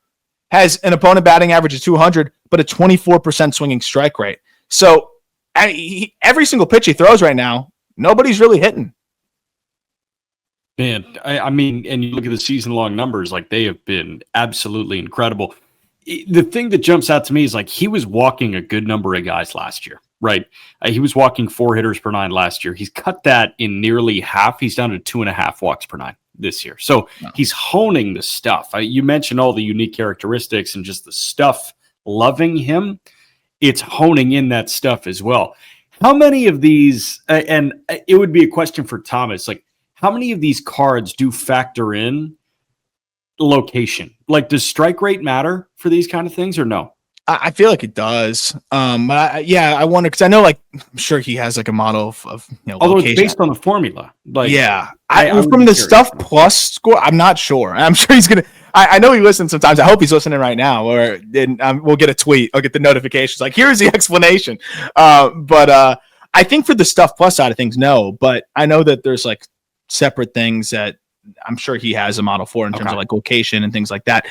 has an opponent batting average of 200, but a 24% swinging strike rate. So every single pitch he throws right now, nobody's really hitting. Man, I mean, and you look at the season-long numbers, they have been absolutely incredible. The thing that jumps out to me is he was walking a good number of guys last year, right? He was walking 4 hitters per 9 last year. He's cut that in nearly half. He's down to 2.5 walks per 9 this year. So He's honing the stuff. You mentioned all the unique characteristics and just the stuff loving him. It's honing in that stuff as well. How many of these, and it would be a question for Thomas, how many of these cards do factor in location? Does strike rate matter for these kind of things or no? I feel like it does. But I wonder, because I know, I'm sure he has a model of although location. It's based on the formula. I from the Stuff Plus score, I'm not sure. I'm sure he's gonna. I know he listens sometimes. I hope he's listening right now, or we'll get a tweet. I'll get the notifications. Here's the explanation. But I think for the Stuff Plus side of things, no. But I know that there's separate things that I'm sure he has a model for in terms of location and things like that.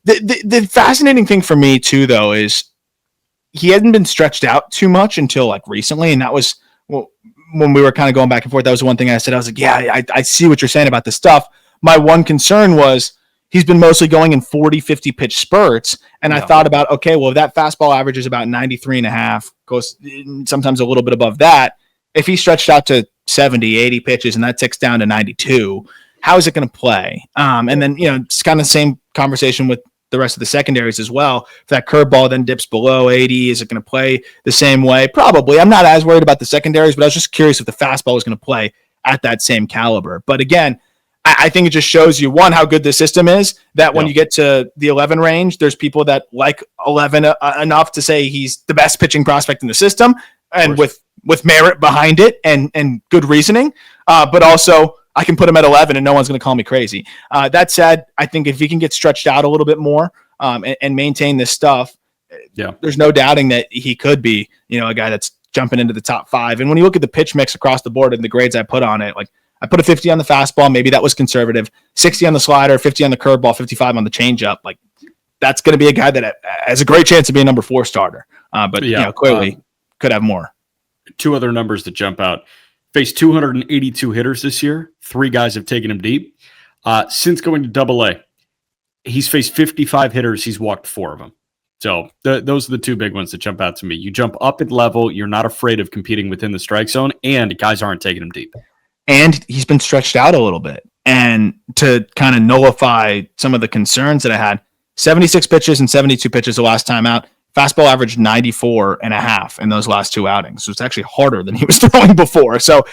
The fascinating thing for me too, though, is he hadn't been stretched out too much until recently, and that was when we were kind of going back and forth. That was one thing I said. I was like, yeah, I see what you're saying about the stuff. My one concern was he's been mostly going in 40, 50 pitch spurts, and I thought about, okay, well, if that fastball average is about 93.5, goes sometimes a little bit above that. If he stretched out to 70, 80 pitches and that ticks down to 92, how is it going to play? And then, it's kind of the same conversation with the rest of the secondaries as well. If that curveball then dips below 80, is it going to play the same way? Probably. I'm not as worried about the secondaries, but I was just curious if the fastball was going to play at that same caliber. But again, I think it just shows you, one, how good the system is, that when you get to the 11 range, there's people that like 11 enough to say he's the best pitching prospect in the system, and with merit behind it and good reasoning. But also, I can put him at 11 and no one's going to call me crazy. That said, I think if he can get stretched out a little bit more and maintain this stuff, there's no doubting that he could be, a guy that's jumping into the top 5. And when you look at the pitch mix across the board and the grades I put on it, I put a 50 on the fastball. Maybe that was conservative. 60 on the slider, 50 on the curveball, 55 on the changeup. That's going to be a guy that has a great chance to be a number 4 starter. But clearly could have more. 2 other numbers that jump out. Faced 282 hitters this year. 3 guys have taken him deep. Since going to Double-A, he's faced 55 hitters. He's walked 4 of them. So those are the 2 big ones that jump out to me. You jump up at level. You're not afraid of competing within the strike zone, and guys aren't taking him deep. And he's been stretched out a little bit. And to kind of nullify some of the concerns that I had, 76 pitches and 72 pitches the last time out. Fastball averaged 94.5 in those last 2 outings. So it's actually harder than he was throwing before. So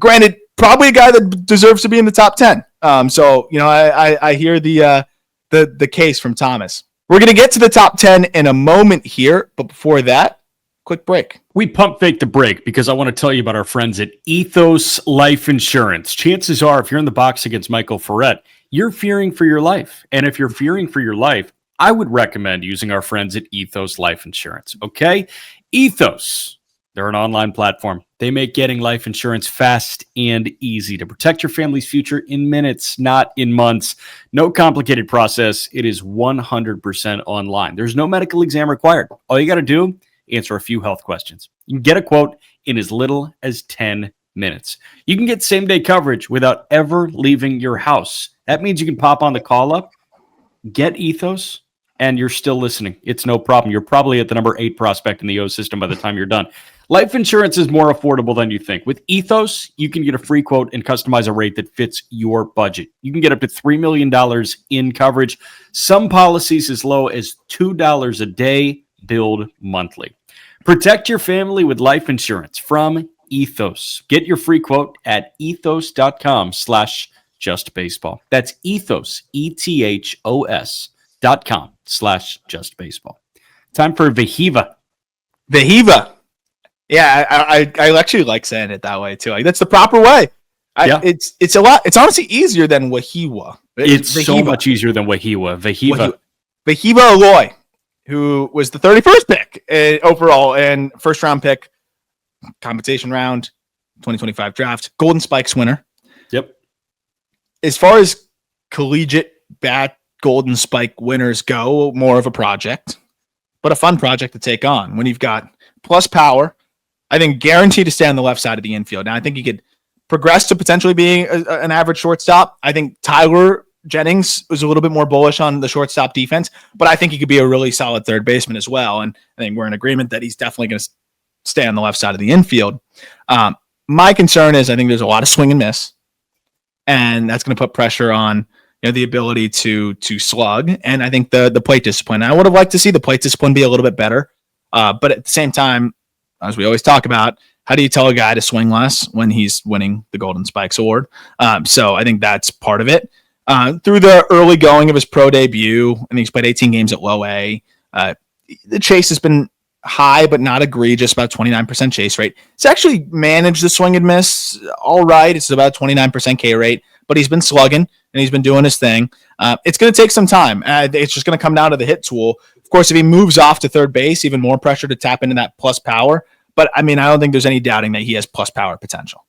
granted, probably a guy that deserves to be in the top 10. I hear the case from Thomas. We're going to get to the top 10 in a moment here. But before that, quick break. We pump fake the break because I want to tell you about our friends at Ethos Life Insurance. Chances are, if you're in the box against Michael Forret, you're fearing for your life. And if you're fearing for your life, I would recommend using our friends at Ethos Life Insurance, okay? Ethos, they're an online platform. They make getting life insurance fast and easy to protect your family's future in minutes, not in months. No complicated process. It is 100% online. There's no medical exam required. All you got to do, answer a few health questions. You can get a quote in as little as 10 minutes. You can get same-day coverage without ever leaving your house. That means you can pop on the call-up, get Ethos, and you're still listening. It's no problem. You're probably at the number 8 prospect in the O system by the time you're done. Life insurance is more affordable than you think. With Ethos, you can get a free quote and customize a rate that fits your budget. You can get up to $3 million in coverage. Some policies as low as $2 a day, billed monthly. Protect your family with life insurance from Ethos. Get your free quote at ethos.com/justbaseball. That's ethos, ethos.com/justbaseball. Time for Wehiwa. Wehiwa. Yeah, I actually like saying it that way too. Like that's the proper way. It's a lot. It's honestly easier than Wehiwa. It's so much easier than Wehiwa. Wehiwa Aloy, who was the 31st pick overall and first round pick, compensation round, 2025 draft, Golden Spikes winner. Yep. As far as collegiate bat Golden Spike winners go, more of a project, but a fun project to take on when you've got plus power. I think guaranteed to stay on the left side of the infield. Now, I think he could progress to potentially being an average shortstop. I think Tyler Jennings was a little bit more bullish on the shortstop defense, but I think he could be a really solid third baseman as well. And I think we're in agreement that he's definitely going to stay on the left side of the infield. My concern is I think there's a lot of swing and miss, and that's going to put pressure on the ability to slug. And I think the plate discipline. I would have liked to see the plate discipline be a little bit better, but at the same time, as we always talk about, how do you tell a guy to swing less when he's winning the Golden Spikes Award? So I think that's part of it. Through the early going of his pro debut, I think he's played 18 games at low A. The chase has been high, but not egregious, about 29% chase rate. He's actually managed the swing and miss all right. It's about 29% K rate, but he's been slugging and he's been doing his thing. It's going to take some time. It's just going to come down to the hit tool. Of course, if he moves off to third base, even more pressure to tap into that plus power. But I mean, I don't think there's any doubting that he has plus power potential.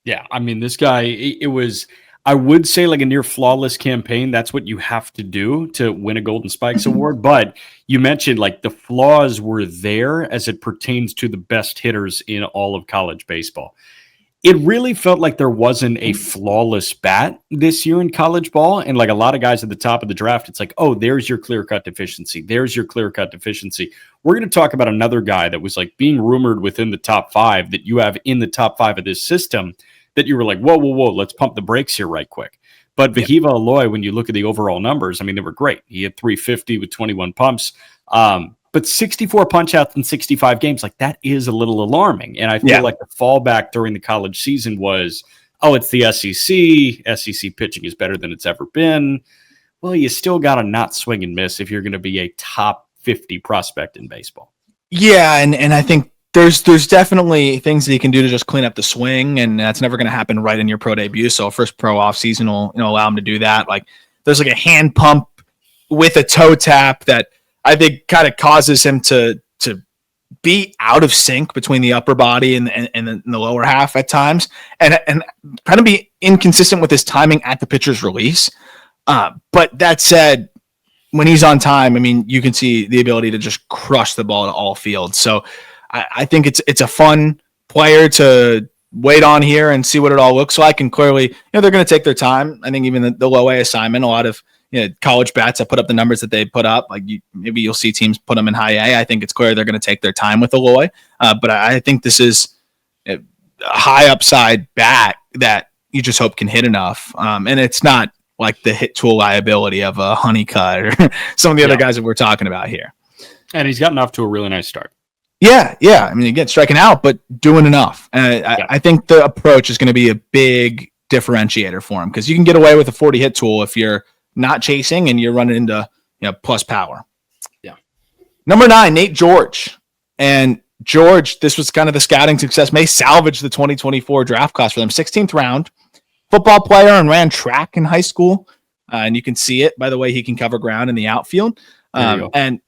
Yeah, I mean, this guy, it was, I would say, like a near flawless campaign. That's what you have to do to win a Golden Spikes Award. But you mentioned like the flaws were there as it pertains to the best hitters in all of college baseball. It really felt like there wasn't a flawless bat this year in college ball. And like a lot of guys at the top of the draft, it's like, oh, there's your clear-cut deficiency. There's your clear-cut deficiency. We're going to talk about another guy that was like being rumored within the top 5 that you have in the top 5 of this system that you were like, whoa, let's pump the brakes here right quick. But Wehiwa Aloy, when you look at the overall numbers, I mean, they were great. He had 350 with 21 pumps. But 64 punch outs in 65 games, like that is a little alarming. And I feel like the fallback during the college season was, oh, it's the SEC. SEC pitching is better than it's ever been. Well, you still got to not swing and miss if you're going to be a top 50 prospect in baseball. Yeah, and I think there's definitely things that you can do to just clean up the swing, and that's never going to happen right in your pro debut. So first pro off season will allow him to do that. Like there's like a hand pump with a toe tap that I think kind of causes him to be out of sync between the upper body and the lower half at times, and kind of be inconsistent with his timing at the pitcher's release. But that said, when he's on time, I mean, you can see the ability to just crush the ball to all fields. So I think it's a fun player to wait on here and see what it all looks like. And clearly, they're going to take their time. I think even the low A assignment, a lot of college bats that put up the numbers that they put up, like maybe you'll see teams put them in high A. I think it's clear they're going to take their time with Aloy. But I think this is a high upside bat that you just hope can hit enough. And it's not like the hit tool liability of a Honeycutt or some of the other guys that we're talking about here. And he's gotten off to a really nice start. Yeah. I mean, again, striking out, but doing enough. I think the approach is going to be a big differentiator for him because you can get away with a 40 hit tool if you're not chasing and you're running into plus power. Yeah. Number 9, Nate George. And George, this was kind of the scouting success, may salvage the 2024 draft class for them. 16th round, football player and ran track in high school. And you can see it by the way he can cover ground in the outfield. And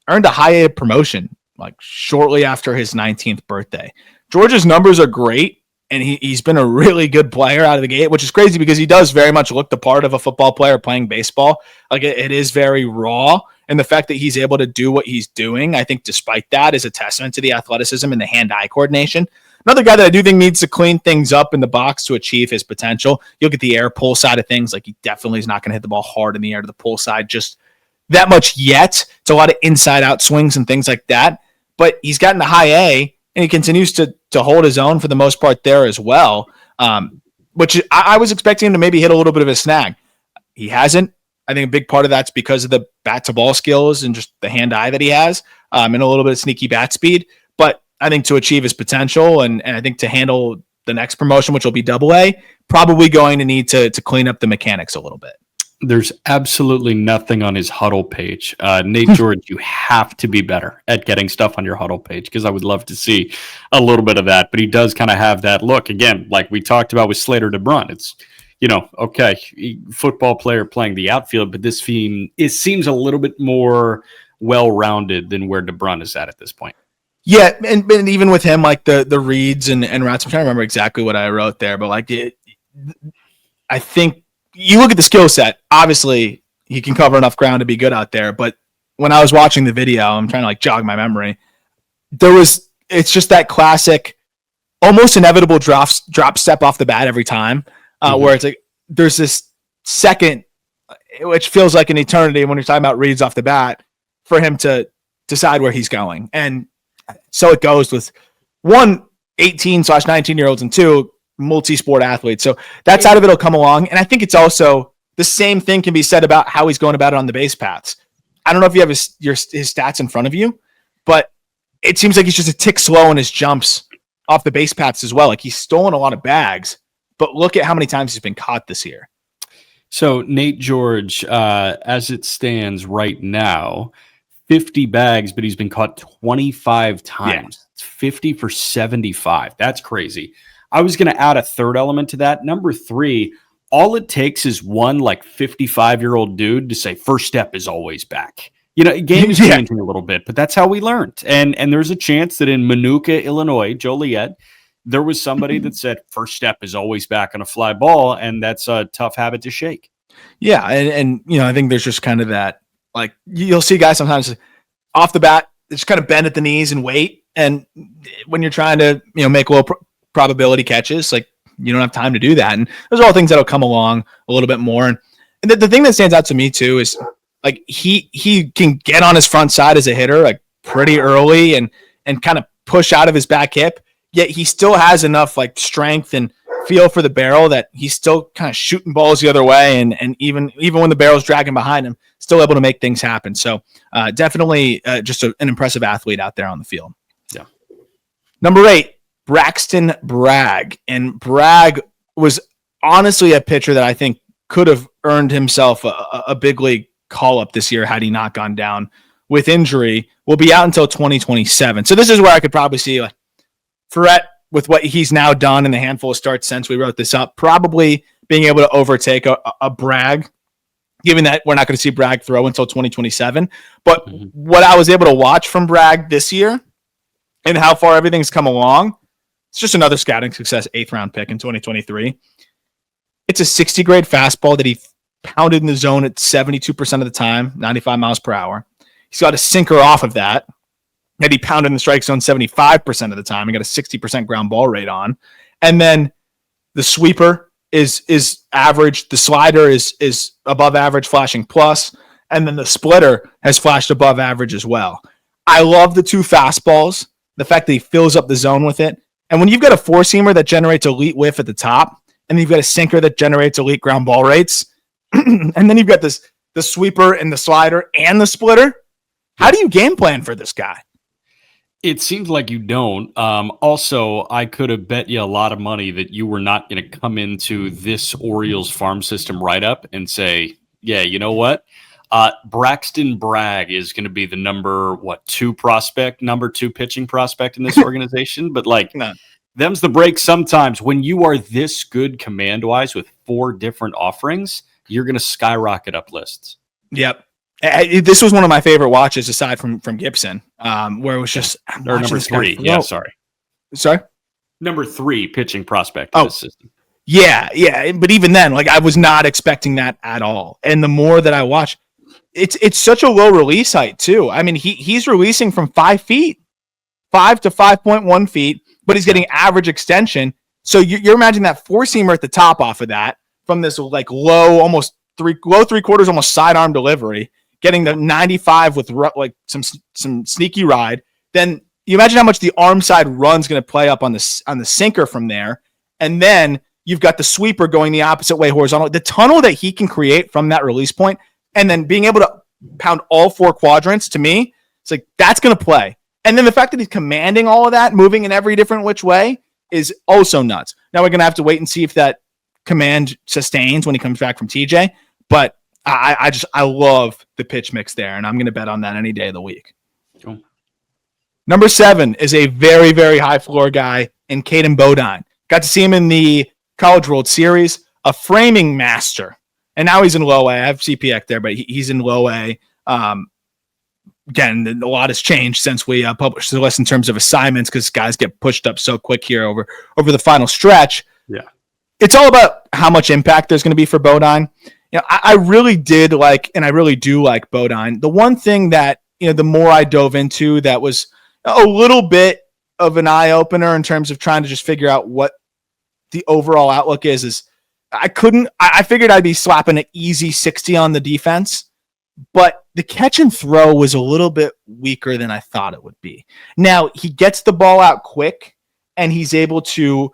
earned a high A promotion like shortly after his 19th birthday. George's numbers are great. And he's been a really good player out of the gate, which is crazy because he does very much look the part of a football player playing baseball. Like it is very raw. And the fact that he's able to do what he's doing, I think despite that is a testament to the athleticism and the hand-eye coordination. Another guy that I do think needs to clean things up in the box to achieve his potential. You look at the air pull side of things, like he definitely is not going to hit the ball hard in the air to the pull side just that much yet. It's a lot of inside out swings and things like that. But he's gotten to high A, and he continues to hold his own for the most part there as well, which I was expecting him to maybe hit a little bit of a snag. He hasn't. I think a big part of that's because of the bat to ball skills and just the hand eye that he has, and a little bit of sneaky bat speed. But I think to achieve his potential and I think to handle the next promotion, which will be AA, probably going to need to clean up the mechanics a little bit. There's absolutely nothing on his huddle page. Nate George, you have to be better at getting stuff on your huddle page, because I would love to see a little bit of that. But he does kind of have that look, again, like we talked about with Slater de Brun. It's, okay, football player playing the outfield, but this team, it seems a little bit more well-rounded than where de Brun is at this point. Yeah, and even with him, like the reads and routes, I'm trying to remember exactly what I wrote there, but like I think you look at the skill set, obviously he can cover enough ground to be good out there, but when I was watching the video, I'm trying to like jog my memory, it's just that classic, almost inevitable drop step off the bat every time, where it's like there's this second, which feels like an eternity when you're talking about reads off the bat, for him to decide where he's going. And so it goes with 1 18/19-year-olds and 2 multi-sport athletes. So that side of it will come along. And I think it's also the same thing can be said about how he's going about it on the base paths. I don't know if you have his stats in front of you, but it seems like he's just a tick slow in his jumps off the base paths as well. Like he's stolen a lot of bags, but look at how many times he's been caught this year. So Nate George, as it stands right now, 50 bags, but he's been caught 25 times. Yeah. It's 50 for 75. That's crazy. I was going to add a third element to that. Number 3, all it takes is one like 55-year-old dude to say first step is always back. Game is changing a little bit, but that's how we learned. And there's a chance that in Manuka, Illinois, Joliet, there was somebody that said first step is always back on a fly ball, and that's a tough habit to shake. Yeah, and I think there's just kind of that, like you'll see guys sometimes off the bat, they just kind of bend at the knees and wait. And when you're trying to make low probability catches, like you don't have time to do that. And those are all things that'll come along a little bit more. And the thing that stands out to me too is like he can get on his front side as a hitter like pretty early and kind of push out of his back hip. Yet he still has enough like strength and feel for the barrel that he's still kind of shooting balls the other way. And even when the barrel's dragging behind him, still able to make things happen. So definitely just an impressive athlete out there on the field. Yeah. Number 8, Braxton Bragg. And Bragg was honestly a pitcher that I think could have earned himself a big league call-up this year had he not gone down with injury. Will be out until 2027. So this is where I could probably see like Forret, with what he's now done in the handful of starts since we wrote this up, probably being able to overtake a Bragg, given that we're not going to see Bragg throw until 2027. But what I was able to watch from Bragg this year and how far everything's come along, it's just another scouting success 8th round pick in 2023. It's a 60 grade fastball that he pounded in the zone at 72% of the time, 95 miles per hour. He's got a sinker off of that he pounded in the strike zone 75% of the time and got a 60% ground ball rate on. And then the sweeper is average. The slider is above average, flashing plus. And then the splitter has flashed above average as well. I love the 2 fastballs, the fact that he fills up the zone with it. And when you've got a 4-seamer that generates elite whiff at the top, and then you've got a sinker that generates elite ground ball rates, and then you've got the sweeper and the slider and the splitter, how do you game plan for this guy? It seems like you don't. Also, I could have bet you a lot of money that you were not going to come into this Orioles farm system write-up and say, yeah, you know what? Braxton Bragg is going to be the number 2 pitching prospect in this organization. But them's the break sometimes. When you are this good command-wise with 4 different offerings, you're going to skyrocket up lists. Yep. This was one of my favorite watches aside from Gibson, where it was just number 3. Yeah, sorry. Number 3 pitching prospect in this system. Yeah. But even then, like I was not expecting that at all. And the more that I watch, it's such a low release height too. I mean, he's releasing from 5 feet, 5 to 5.1 feet. but he's getting average extension. So you're imagining that four-seamer at the top off of that from this like low three quarters, almost sidearm delivery, getting the 95 with like some sneaky ride. Then you imagine how much the arm side run's going to play up on the sinker from there. And then you've got the sweeper going the opposite way horizontal. The tunnel that he can create from that release point and then being able to pound all four quadrants, to me, it's like that's going to play. And then the fact that he's commanding all of that, moving in every different which way, is also nuts. Now we're going to have to wait and see if that command sustains when he comes back from TJ. But I love the pitch mix there, and I'm going to bet on that any day of the week. Cool. Number 7 is a very, very high floor guy in Caden Bodine. Got to see him in the College World Series, a framing master. And now he's in low A. I have CPX there, but he's in low A. Again, a lot has changed since we published the list in terms of assignments because guys get pushed up so quick here over the final stretch. Yeah. It's all about how much impact there's going to be for Bodine. I really did like, and I really do like Bodine. The one thing that, the more I dove into that was a little bit of an eye-opener in terms of trying to just figure out what the overall outlook is I figured I'd be slapping an easy 60 on the defense, but the catch and throw was a little bit weaker than I thought it would be. Now, he gets the ball out quick, and he's able to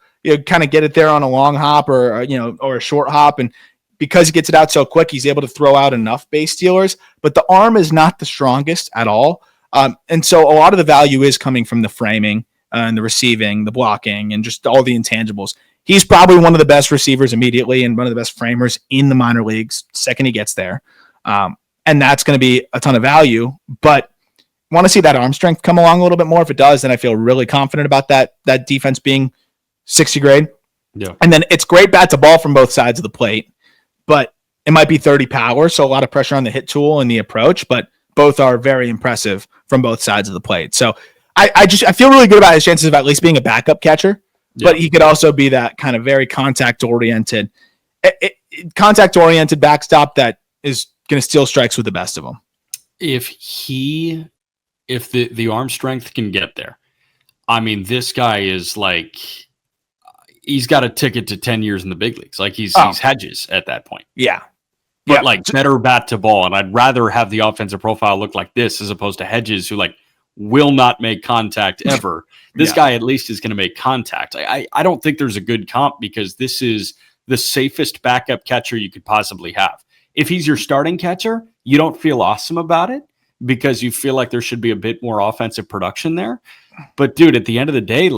kind of get it there on a long hop or a short hop, and because he gets it out so quick, he's able to throw out enough base stealers, but the arm is not the strongest at all. And so a lot of the value is coming from the framing and the receiving, the blocking, and just all the intangibles. He's probably one of the best receivers immediately and one of the best framers in the minor leagues second he gets there. And that's going to be a ton of value, but want to see that arm strength come along a little bit more. If it does, then I feel really confident about that defense being 60 grade. Yeah. And then it's great bat to ball from both sides of the plate, but it might be 30 power. So a lot of pressure on the hit tool and the approach, but both are very impressive from both sides of the plate. So I feel really good about his chances of at least being a backup catcher, but he could also be that kind of very contact oriented backstop that is going to steal strikes with the best of them. If the arm strength can get there, I mean, this guy is like, he's got a ticket to 10 years in the big leagues. Like he's Hedges at that point. Yeah. But better bat to ball. And I'd rather have the offensive profile look like this as opposed to Hedges, who will not make contact ever. This guy at least is going to make contact. I don't think there's a good comp because this is the safest backup catcher you could possibly have. If he's your starting catcher, you don't feel awesome about it because you feel like there should be a bit more offensive production there. But dude, at the end of the day,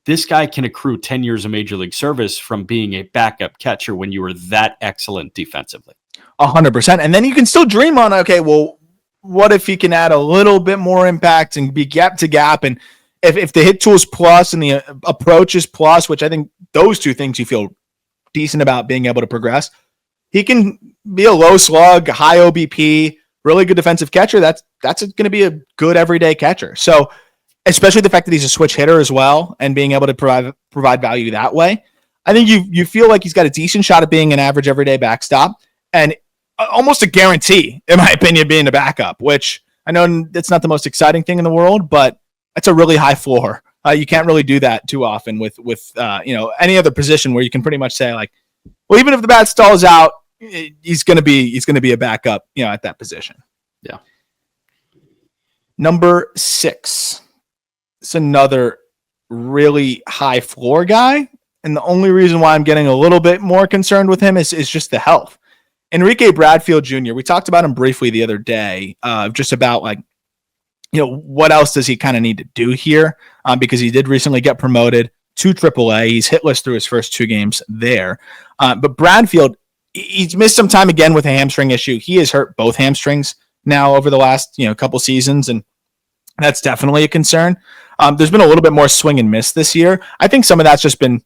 this guy can accrue 10 years of major league service from being a backup catcher when you were that excellent defensively. 100%. And then you can still dream on, okay, well, what if he can add a little bit more impact and be gap to gap? And if the hit tool is plus and the approach is plus, which I think those two things you feel decent about being able to progress, he can be a low slug, high OBP, really good defensive catcher. That's going to be a good everyday catcher. So especially the fact that he's a switch hitter as well and being able to provide value that way, I think you feel like he's got a decent shot at being an average everyday backstop and almost a guarantee, in my opinion, being a backup, which I know it's not the most exciting thing in the world, but it's a really high floor. You can't really do that too often with any other position where you can pretty much say well, even if the bat stalls out, he's going to be a backup, at that position. Yeah. Number 6. It's another really high floor guy. And the only reason why I'm getting a little bit more concerned with him is just the health. Enrique Bradfield Jr., we talked about him briefly the other day, just about what else does he kind of need to do here? Because he did recently get promoted to AAA. He's hitless through his first 2 games there. But Bradfield, he's missed some time again with a hamstring issue. He has hurt both hamstrings now over the last couple seasons, and that's definitely a concern. There's been a little bit more swing and miss this year. I think some of that's just been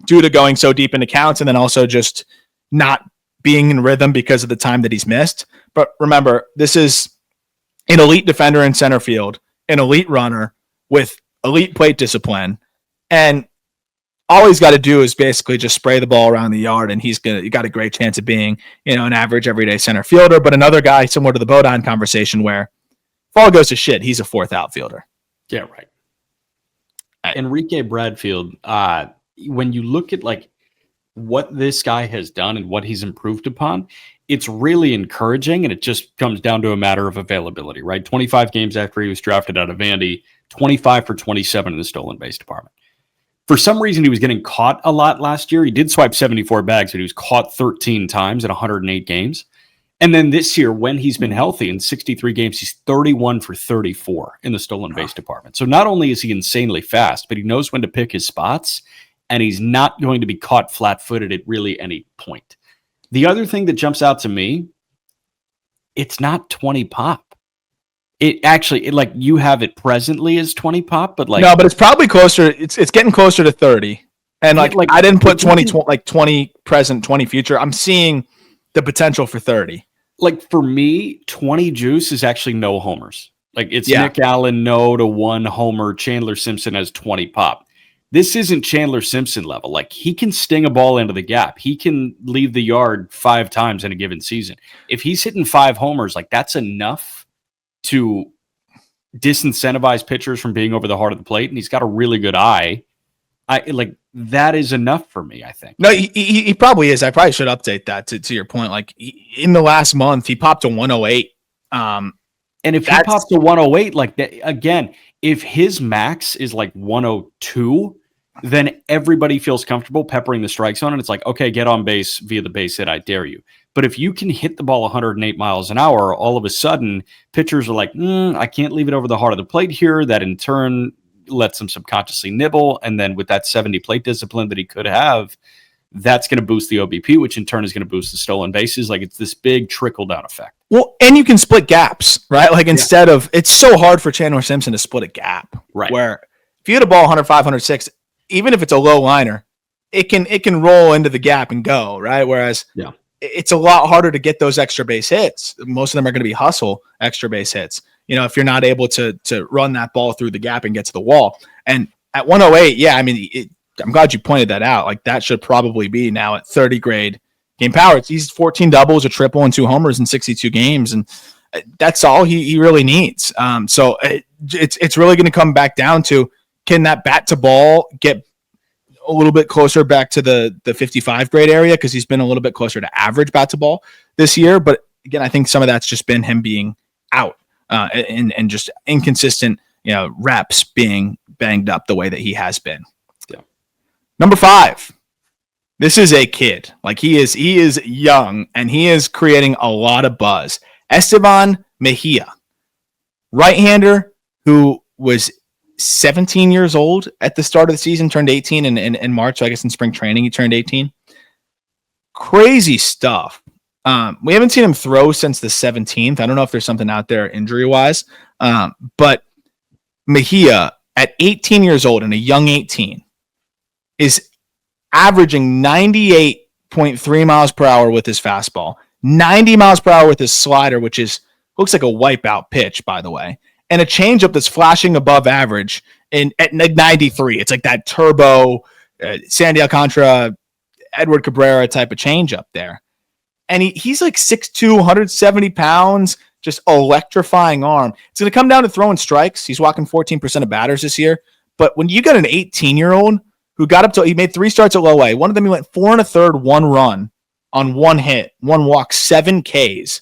due to going so deep into counts and then also just not being in rhythm because of the time that he's missed. But remember, this is an elite defender in center field, an elite runner with elite plate discipline. And all he's got to do is basically just spray the ball around the yard, and he got a great chance of being, an average everyday center fielder. But another guy similar to the Bodine conversation where if all goes to shit, he's a 4th outfielder. Yeah, right. Enrique Bradfield, when you look at like what this guy has done and what he's improved upon, it's really encouraging, and it just comes down to a matter of availability, right? 25 games after he was drafted out of Vandy, 25 for 27 in the stolen base department. For some reason, he was getting caught a lot last year. He did swipe 74 bags, but he was caught 13 times in 108 games. And then this year, when he's been healthy in 63 games, he's 31 for 34 in the stolen base department. So not only is he insanely fast, but he knows when to pick his spots, and he's not going to be caught flat-footed at really any point. The other thing that jumps out to me, it's not 20 pop. It actually, like you have it presently as 20 pop, but like no, but it's probably closer. It's getting closer to 30. And like I didn't put 20 present, 20 future. I'm seeing the potential for 30. Like for me, 20 juice is actually no homers. Like it's Nick Allen, no to 1 homer. Chandler Simpson has 20 pop. This isn't Chandler Simpson level. Like he can sting a ball into the gap. He can leave the yard 5 times in a given season. If he's hitting 5 homers, like that's enough to disincentivize pitchers from being over the heart of the plate. And he's got a really good eye. That is enough for me, I think. No, he probably is. I probably should update that to your point. Like in the last month, he popped to 108. And if he pops to 108, like that, again, if his max is like 102, then everybody feels comfortable peppering the strike zone. And it's like, okay, get on base via the base hit. I dare you. But if you can hit the ball 108 miles an hour, all of a sudden pitchers are like, I can't leave it over the heart of the plate here. That in turn lets him subconsciously nibble. And then with that 70 plate discipline that he could have, that's going to boost the OBP, which in turn is going to boost the stolen bases. Like it's this big trickle down effect. Well, and you can split gaps, right? Like instead of, it's so hard for Chandler Simpson to split a gap, right? Where if you hit a ball 105, 106, even if it's a low liner, it can roll into the gap and go, right? Whereas it's a lot harder to get those extra base hits. Most of them are going to be hustle extra base hits. You know, if you're not able to run that ball through the gap and get to the wall. And at 108, I mean, I'm glad you pointed that out. Like that should probably be now at 30 grade game power. He's 14 doubles, a triple, and 2 homers in 62 games, and that's all he really needs. So it's really going to come back down to, can that bat to ball get a little bit closer back to the 55 grade area, because he's been a little bit closer to average bat to ball this year. But again, I think some of that's just been him being out and just inconsistent, reps, being banged up the way that he has been. Yeah. Number 5. This is a kid. Like he is young, and he is creating a lot of buzz. Esteban Mejia, right-hander who was 17 years old at the start of the season, turned 18 in March. So I guess in spring training, he turned 18. Crazy stuff. We haven't seen him throw since the 17th. I don't know if there's something out there injury-wise. But Mejia, at 18 years old and a young 18, is averaging 98.3 miles per hour with his fastball, 90 miles per hour with his slider, which looks like a wipeout pitch, by the way, and a changeup that's flashing above average at 93. It's like that turbo Sandy Alcantara, Edward Cabrera type of changeup there. And he's like 6'2", 170 pounds, just electrifying arm. It's going to come down to throwing strikes. He's walking 14% of batters this year. But when you got an 18-year-old who got up to, he made 3 starts at low A. One of them, he went 4 1/3, 1 run on 1 hit, 1 walk, 7 Ks.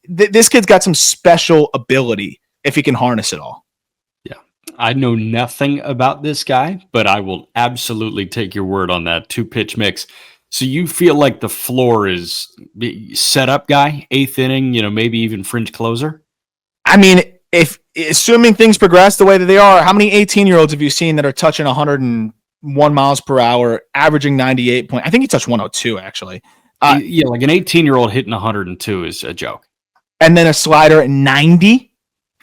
This kid's got some special ability if he can harness it all. Yeah. I know nothing about this guy, but I will absolutely take your word on that 2-pitch mix. So you feel like the floor is setup guy, 8th inning, maybe even fringe closer? I mean, if assuming things progress the way that they are, how many 18-year-olds have you seen that are touching 101 miles per hour, averaging 98 point? I think he touched 102 actually. Yeah, like an 18-year-old hitting 102 is a joke. And then a slider at 90.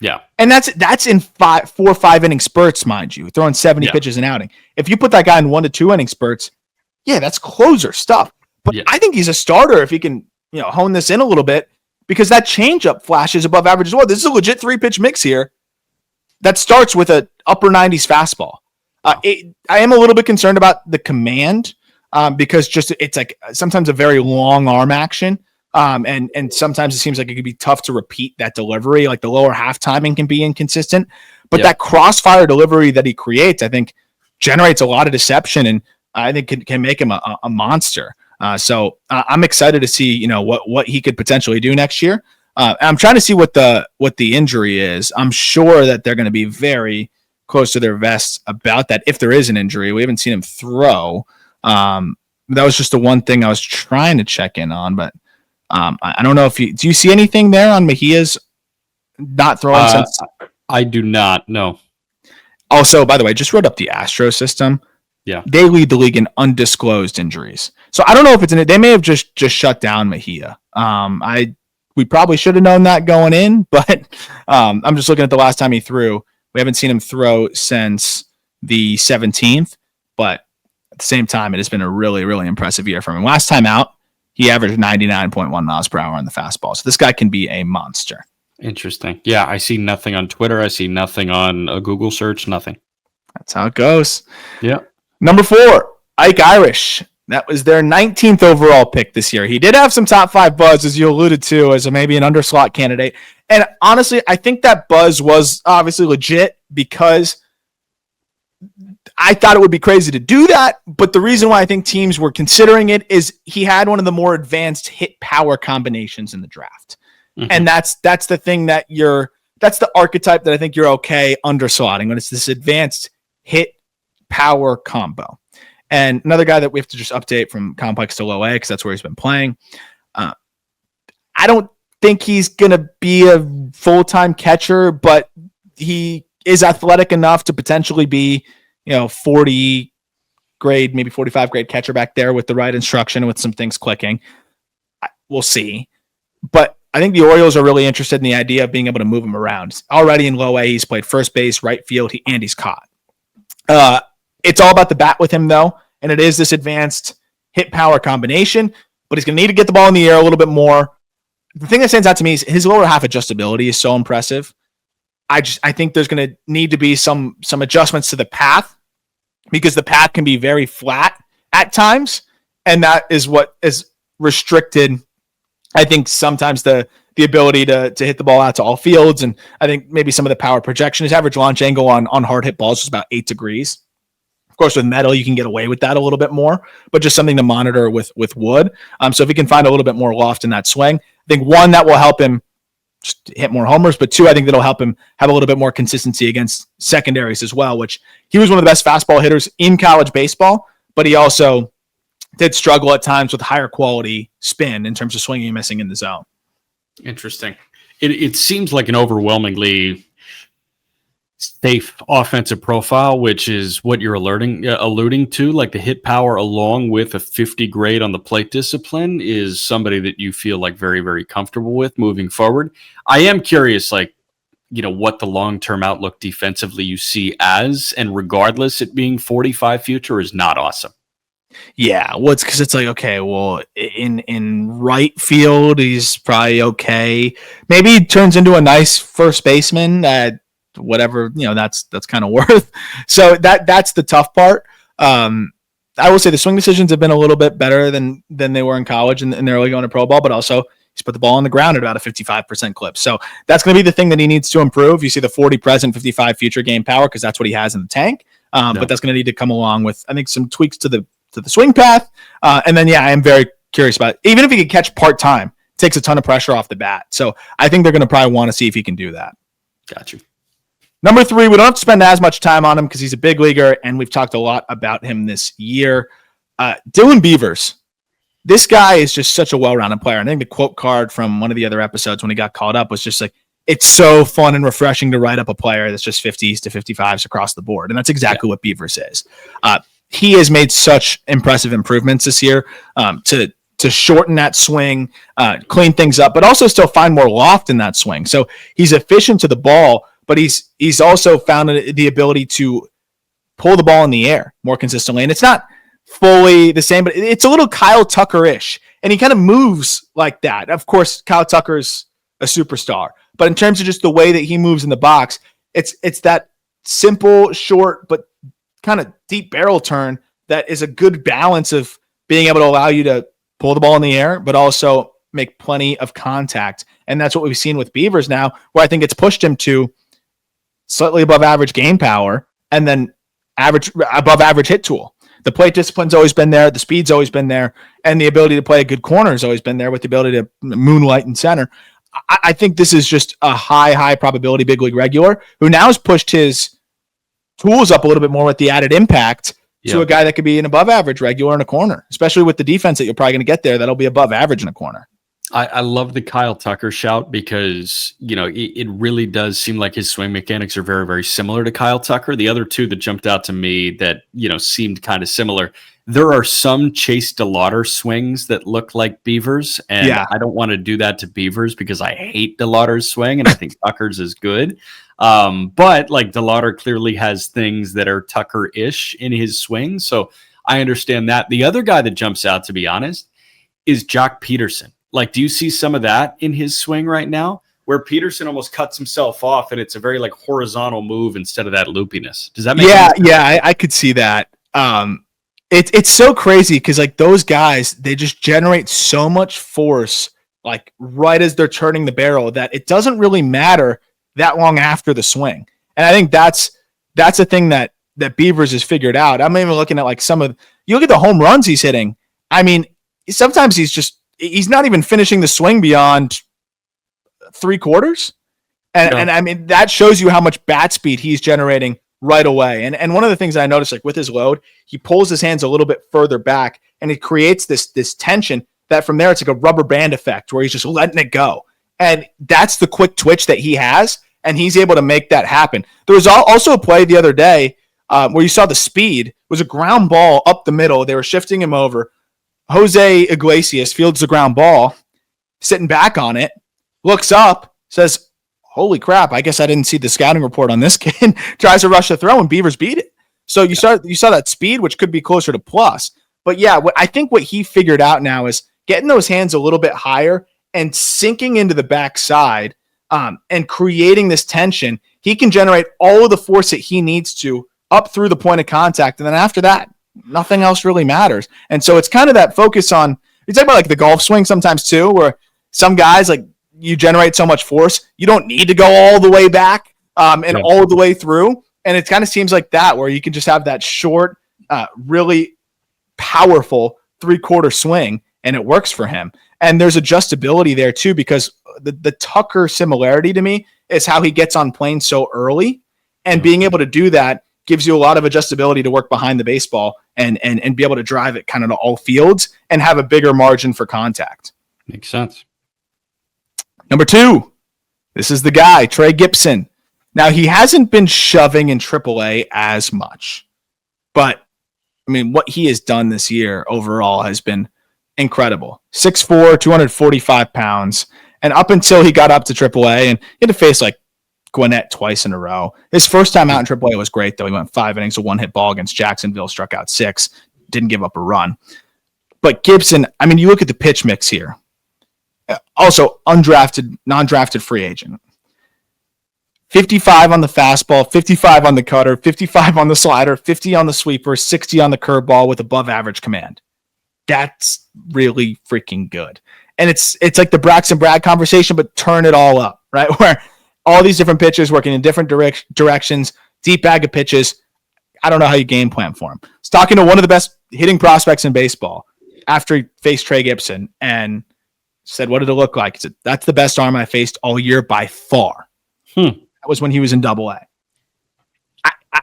Yeah. And that's in 4 or 5 inning spurts, mind you, throwing 70 pitches an outing. If you put that guy in 1 to 2 inning spurts, that's closer stuff. But I think he's a starter if he can, hone this in a little bit, because that changeup flashes above average as well. This is a legit 3-pitch mix here that starts with a upper 90s fastball. I am a little bit concerned about the command because it's like sometimes a very long arm action. And sometimes it seems like it could be tough to repeat that delivery. Like the lower half timing can be inconsistent, but that crossfire delivery that he creates, I think, generates a lot of deception, and I think can make him a monster. So I'm excited to see what he could potentially do next year. I'm trying to see what the injury is. I'm sure that they're going to be very close to their vests about that if there is an injury. We haven't seen him throw. That was just the one thing I was trying to check in on, but I don't know if do you see anything there on Mejia's not throwing since? I do not. No. Also, by the way, just wrote up the Astro system. Yeah, they lead the league in undisclosed injuries. So I don't know if it's in it. They may have just shut down Mejia. We probably should have known that going in, but I'm just looking at the last time he threw. We haven't seen him throw since the 17th, but at the same time, it has been a really, really impressive year from him. Last time out, he averaged 99.1 miles per hour on the fastball. So this guy can be a monster. Interesting. Yeah, I see nothing on Twitter. I see nothing on a Google search. Nothing. That's how it goes. Yeah. Number 4, Ike Irish. That was their 19th overall pick this year. He did have some top 5 buzz, as you alluded to, as maybe an underslot candidate. And honestly, I think that buzz was obviously legit because I thought it would be crazy to do that. But the reason why I think teams were considering it is he had one of the more advanced hit power combinations in the draft. Mm-hmm. And that's the thing that's the archetype that I think you're okay underslotting when it's this advanced hit power combo. And another guy that we have to just update from complex to low A because that's where he's been playing. I don't think he's going to be a full-time catcher, but he is athletic enough to potentially be, 40 grade, maybe 45 grade catcher back there with the right instruction, with some things clicking. We'll see. But I think the Orioles are really interested in the idea of being able to move him around. Already in low A, he's played first base, right field, and he's caught. It's all about the bat with him, though, and it is this advanced hit power combination, but he's going to need to get the ball in the air a little bit more. The thing that stands out to me is his lower half adjustability is so impressive. I think there's going to need to be some adjustments to the path because the path can be very flat at times, and that is what is restricted, I think, sometimes the ability to hit the ball out to all fields, and I think maybe some of the power projection. His average launch angle on hard hit balls is about 8 degrees. Of course, with metal, you can get away with that a little bit more, but just something to monitor with wood. So if he can find a little bit more loft in that swing, I think one, that will help him just hit more homers, but two, I think that'll help him have a little bit more consistency against secondaries as well, which he was one of the best fastball hitters in college baseball, but he also did struggle at times with higher quality spin in terms of swinging and missing in the zone. Interesting. It seems like an overwhelmingly safe offensive profile, which is what you're alluding to. Like the hit power along with a 50 grade on the plate discipline is somebody that you feel like very, very comfortable with moving forward. I am curious, what the long-term outlook defensively you see as, and regardless, it being 45 future is not awesome. Yeah, well, it's because it's like, okay, well, in right field, he's probably okay. Maybe he turns into a nice first baseman at whatever, that's kind of worth. So that's the tough part. I will say the swing decisions have been a little bit better than they were in college and they're early going to pro ball, but also he's put the ball on the ground at about a 55% clip. So that's going to be the thing that he needs to improve. You see the 40 present, 55 future game power because that's what he has in the tank. But that's going to need to come along with, I think, some tweaks to the swing path. And then, I am very curious about it. Even if he could catch part-time, it takes a ton of pressure off the bat. So I think they're going to probably want to see if he can do that. Got you. Number 3, we don't have to spend as much time on him because he's a big leaguer, and we've talked a lot about him this year. Dylan Beavers. This guy is just such a well-rounded player. I think the quote card from one of the other episodes when he got called up was just like, it's so fun and refreshing to write up a player that's just 50s to 55s across the board. And that's exactly what Beavers is. He has made such impressive improvements this year to shorten that swing, clean things up, but also still find more loft in that swing. So he's efficient to the ball, but he's also found the ability to pull the ball in the air more consistently. And it's not fully the same, but it's a little Kyle Tucker-ish. And he kind of moves like that. Of course, Kyle Tucker's a superstar, but in terms of just the way that he moves in the box, it's that simple, short, but kind of deep barrel turn that is a good balance of being able to allow you to pull the ball in the air, but also make plenty of contact. And that's what we've seen with Beavers now, where I think it's pushed him to slightly above average game power and then above average hit tool. The plate discipline's always been there. The speed's always been there. And the ability to play a good corner has always been there with the ability to moonlight in center. I think this is just a high probability big league regular who now has pushed his tools up a little bit more with the added impact to a guy that could be an above average regular in a corner, especially with the defense that you're probably going to get there. That'll be above average in a corner. I love the Kyle Tucker shout because, it really does seem like his swing mechanics are very, very similar to Kyle Tucker. The other two that jumped out to me that, seemed kind of similar. There are some Chase DeLauder swings that look like Beavers, and I don't want to do that to Beavers because I hate DeLauder's swing, and I think Tucker's is good. But like DeLauder clearly has things that are Tucker-ish in his swing, so I understand that. The other guy that jumps out, to be honest, is Jock Peterson. Like, do you see some of that in his swing right now, where Peterson almost cuts himself off, and it's a very like horizontal move instead of that loopiness? Does that make sense? Yeah, I could see that. It's so crazy because like those guys, they just generate so much force, like right as they're turning the barrel, that it doesn't really matter that long after the swing. And I think that's a thing that Beavers has figured out. I'm even looking at like you look at the home runs he's hitting. I mean, sometimes he's not even finishing the swing beyond 3/4. And I mean, that shows you how much bat speed he's generating right away. And one of the things I noticed, like with his load, he pulls his hands a little bit further back and it creates this tension that from there, it's like a rubber band effect where he's just letting it go. And that's the quick twitch that he has. And he's able to make that happen. There was also a play the other day where you saw the speed. It was a ground ball up the middle. They were shifting him over. Jose Iglesias fields the ground ball, sitting back on it, looks up, says, holy crap, I guess I didn't see the scouting report on this kid. Tries to rush the throw, and Beavers beat it. So you saw that speed, which could be closer to plus. But yeah, I think what he figured out now is getting those hands a little bit higher and sinking into the backside and creating this tension. He can generate all of the force that he needs to up through the point of contact. And then after that, nothing else really matters. And so it's kind of that focus on, you talk about like the golf swing sometimes too, where some guys like you generate so much force, you don't need to go all the way back all the way through. And it kind of seems like that, where you can just have that short, really powerful 3/4 swing and it works for him. And there's adjustability there too, because the Tucker similarity to me is how he gets on planes so early, and being able to do that gives you a lot of adjustability to work behind the baseball and be able to drive it kind of to all fields and have a bigger margin for contact. Makes sense. Number 2, this is the guy, Trey Gibson. Now, he hasn't been shoving in AAA as much, but I mean, what he has done this year overall has been incredible. 6'4", 245 pounds. And up until he got up to AAA, and he had to face like Gwinnett twice in a row. His first time out in AAA was great, though. He went 5 innings, a 1-hit ball against Jacksonville, struck out 6, didn't give up a run. But Gibson, I mean, you look at the pitch mix here. Also, undrafted, non-drafted free agent. 55 on the fastball, 55 on the cutter, 55 on the slider, 50 on the sweeper, 60 on the curveball with above average command. That's really freaking good. And it's like the Braxton Bragg conversation, but turn it all up, right? Where all these different pitchers working in different directions, deep bag of pitches. I don't know how you game plan for him. I was talking to one of the best hitting prospects in baseball after he faced Trey Gibson and said, what did it look like? He said, that's the best arm I faced all year by far. That was when he was in AA.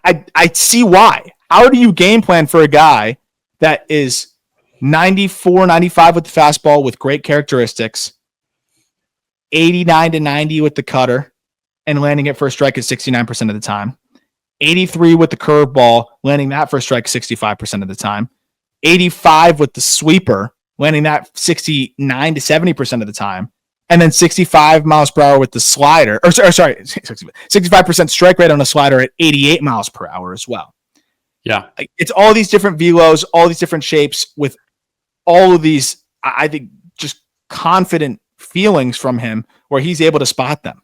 I see why. How do you game plan for a guy that is 94, 95 with the fastball with great characteristics, 89 to 90 with the cutter, and landing it for a strike at 69% of the time, 83 with the curveball, landing that for a strike 65% of the time, 85 with the sweeper, landing that 69 to 70% of the time, and then 65 miles per hour with the slider, 65% strike rate on a slider at 88 miles per hour as well. Yeah. It's all these different velos, all these different shapes with all of these, I think, just confident feelings from him where he's able to spot them.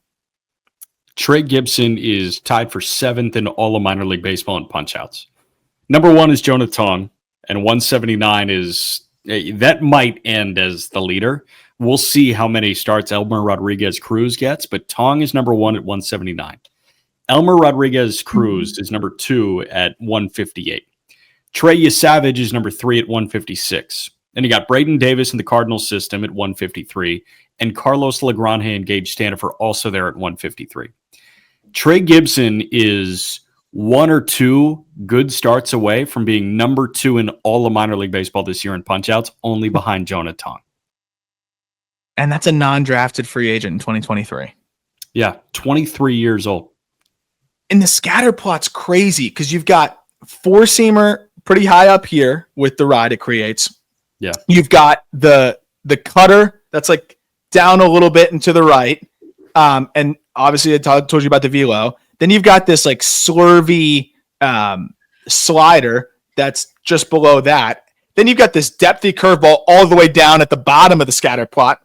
Trey Gibson is tied for 7th in all of minor league baseball in punch-outs. Number 1 is Jonah Tong, and 179 is, that might end as the leader. We'll see how many starts Elmer Rodriguez Cruz gets, but Tong is number 1 at 179. Elmer Rodriguez Cruz is number 2 at 158. Trey Yesavage is number 3 at 156. Then you got Braden Davis in the Cardinals system at 153, and Carlos Lagrange and Gage Staniffer also there at 153. Trey Gibson is 1 or 2 good starts away from being number 2 in all of minor league baseball this year in punchouts, only behind Jonah Tong. And that's a non-drafted free agent in 2023. Yeah, 23 years old. And the scatter plot's crazy because you've got four-seamer pretty high up here with the ride it creates. Yeah. You've got the cutter that's like down a little bit and to the right. And obviously I told you about the velo. Then you've got this like slurvy slider that's just below that. Then you've got this depthy curveball all the way down at the bottom of the scatter plot.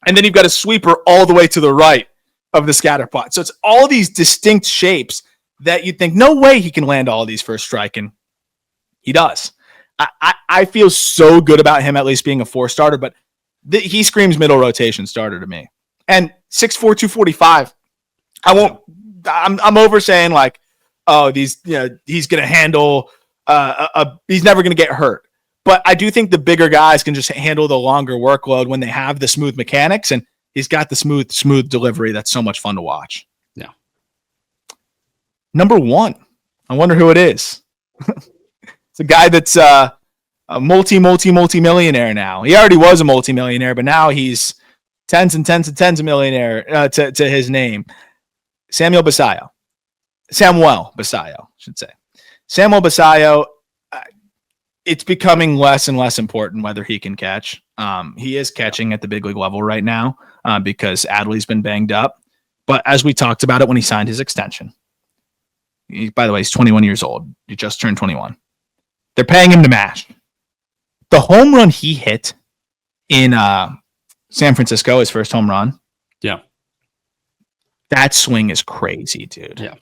And then you've got a sweeper all the way to the right of the scatter plot. So it's all these distinct shapes that you think, no way he can land all of these first strike. And he does. I feel so good about him at least being a 4-starter, but he screams middle rotation starter to me. And 6'4", 245. I'm over saying like, oh, he's going to handle, he's never going to get hurt. But I do think the bigger guys can just handle the longer workload when they have the smooth mechanics, and he's got the smooth delivery. That's so much fun to watch. Yeah. Number 1. I wonder who it is. It's a guy that's a multi-millionaire now. He already was a multi-millionaire, but now he's tens and tens and tens of millionaire to his name. Samuel Basallo, I should say. Samuel Basallo. It's becoming less and less important whether he can catch. He is catching at the big league level right now because Adley's been banged up. But as we talked about it when he signed his extension, by the way, he's 21 years old. He just turned 21. They're paying him to mash. The home run he hit in San Francisco, his first home run. Yeah. That swing is crazy, dude. Yeah.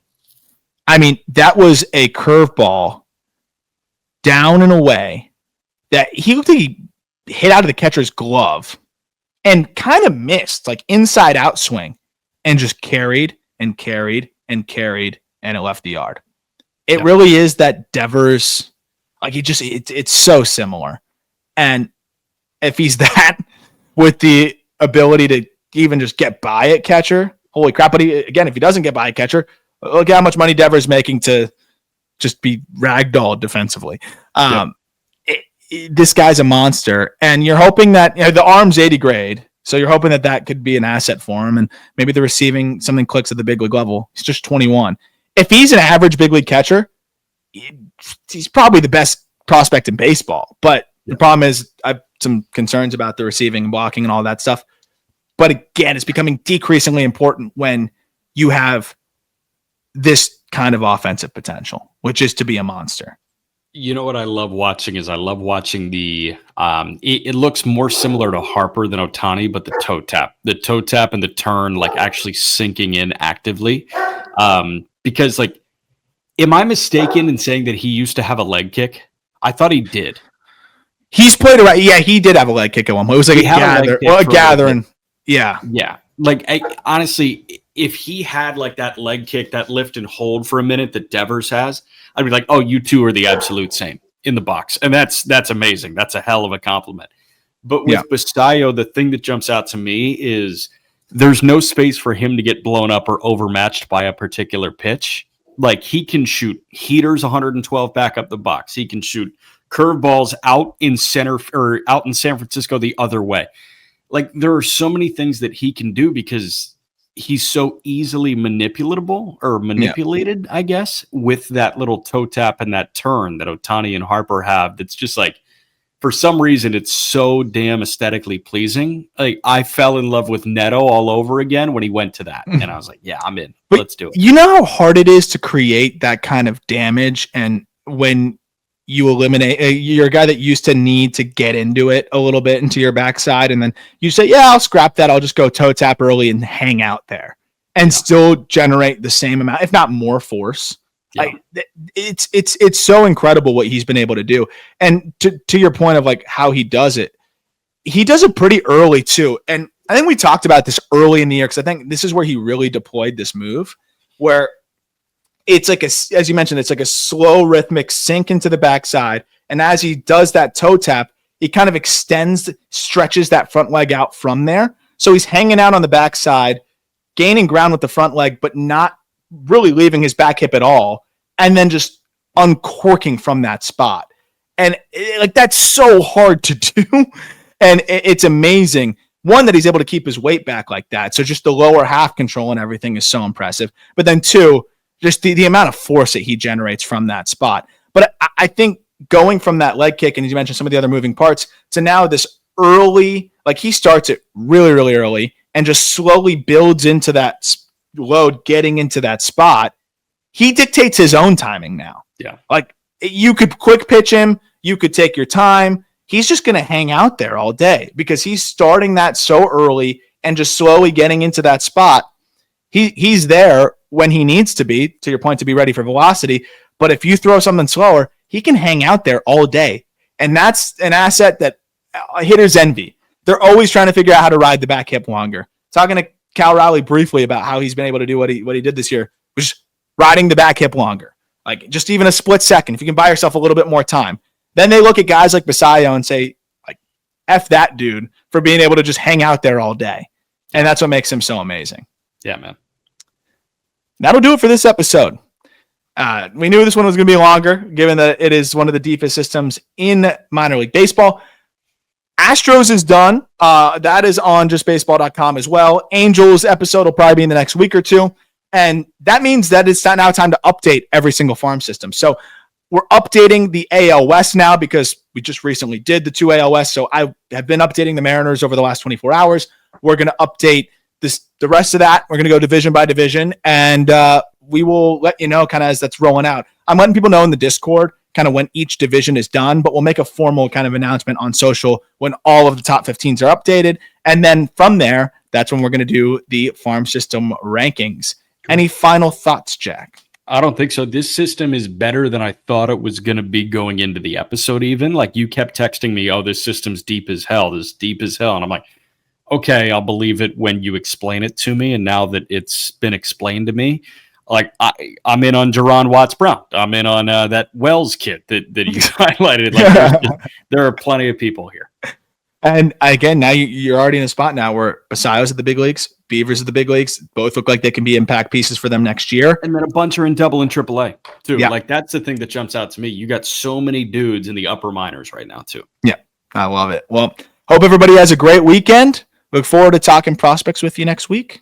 I mean, that was a curveball down and away that he looked like he hit out of the catcher's glove and kind of missed, like inside out swing, and just carried and carried and carried, and it left the yard. It really is that Devers, like it's so similar. And if he's that with the ability to even just get by at catcher, holy crap. But if he doesn't get by at catcher, look at how much money Devers making to just be ragdolled defensively. This guy's a monster, and you're hoping that the arm's 80 grade, so you're hoping that could be an asset for him, and maybe the receiving something clicks at the big league level. He's just 21. If he's an average big league catcher, he's probably the best prospect in baseball. But the problem is I have some concerns about the receiving and blocking and all that stuff. But again, it's becoming decreasingly important when you have this kind of offensive potential, which is to be a monster. You know what I love watching is I love watching the it looks more similar to Harper than Ohtani, but the toe tap and the turn, like actually sinking in actively. Because like, am I mistaken in saying that he used to have a leg kick? I thought he did. He's played around. Yeah, he did have a leg kick at one point. It was like a gathering. Yeah. Yeah. Like honestly, if he had like that leg kick, that lift and hold for a minute that Devers has, I'd be like, oh, you two are the absolute same in the box. And that's amazing. That's a hell of a compliment. But with Basallo, the thing that jumps out to me is there's no space for him to get blown up or overmatched by a particular pitch. Like he can shoot heaters 112 back up the box. He can shoot curveballs out in center or out in San Francisco the other way. Like there are so many things that he can do because he's so easily manipulated, I guess, with that little toe tap and that turn that Ohtani and Harper have. That's just like, for some reason, it's so damn aesthetically pleasing. Like I fell in love with Neto all over again when he went to that. And I was like, yeah, I'm in. But let's do it. You know how hard it is to create that kind of damage. And when you eliminate, you're a guy that used to need to get into it a little bit into your backside. And then you say, yeah, I'll scrap that. I'll just go toe tap early and hang out there and still generate the same amount, if not more force. Yeah. Like it's so incredible what he's been able to do. And to your point of like how he does it, he does it pretty early too. And I think we talked about this early in the year because I think this is where he really deployed this move, where it's like as you mentioned, it's like a slow rhythmic sink into the backside. And as he does that toe tap, he kind of stretches that front leg out from there. So he's hanging out on the backside, gaining ground with the front leg, but not really leaving his back hip at all. And then just uncorking from that spot. And that's so hard to do. And it's amazing. One, that he's able to keep his weight back like that. So just the lower half control and everything is so impressive. But then two, just the amount of force that he generates from that spot. But I think going from that leg kick, and as you mentioned, some of the other moving parts, to now this early, like he starts it really, really early and just slowly builds into that load, getting into that spot. He dictates his own timing now. Yeah. Like you could quick pitch him. You could take your time. He's just going to hang out there all day because he's starting that so early and just slowly getting into that spot. He's there when he needs to be, to your point, to be ready for velocity. But if you throw something slower, he can hang out there all day. And that's an asset that hitters envy. They're always trying to figure out how to ride the back hip longer. Talking to Cal Rowley briefly about how he's been able to do what he did this year, was riding the back hip longer. Like just even a split second, if you can buy yourself a little bit more time. Then they look at guys like Basallo and say, like, F that dude for being able to just hang out there all day. And that's what makes him so amazing. Yeah, man. That'll do it for this episode. We knew this one was going to be longer, given that it is one of the deepest systems in minor league baseball. Astros is done. That is on justbaseball.com as well. Angels episode will probably be in the next week or two. And that means that it's now time to update every single farm system. So we're updating the AL West now because we just recently did the 2 AL West. So I have been updating the Mariners over the last 24 hours. We're going to update the rest of that. We're going to go division by division, and we will let you know kind of as that's rolling out. I'm letting people know in the Discord kind of when each division is done, but we'll make a formal kind of announcement on social when all of the top 15s are updated. And then from there, that's when we're going to do the farm system rankings. Any final thoughts, Jack? I don't think so. This system is better than I thought it was going to be going into the episode even. Like you kept texting me, oh, this system's deep as hell. This is deep as hell. And I'm like, okay, I'll believe it when you explain it to me. And now that it's been explained to me, like I'm in on Jerron Watts-Brown. I'm in on that Wells kid that you highlighted. Like there are plenty of people here. And again, now you're already in a spot now where Basallo's at the big leagues, Beavers at the big leagues. Both look like they can be impact pieces for them next year. And then a bunch are in double and triple A too. Yeah. Like that's the thing that jumps out to me. You got so many dudes in the upper minors right now too. Yeah, I love it. Well, hope everybody has a great weekend. Look forward to talking prospects with you next week.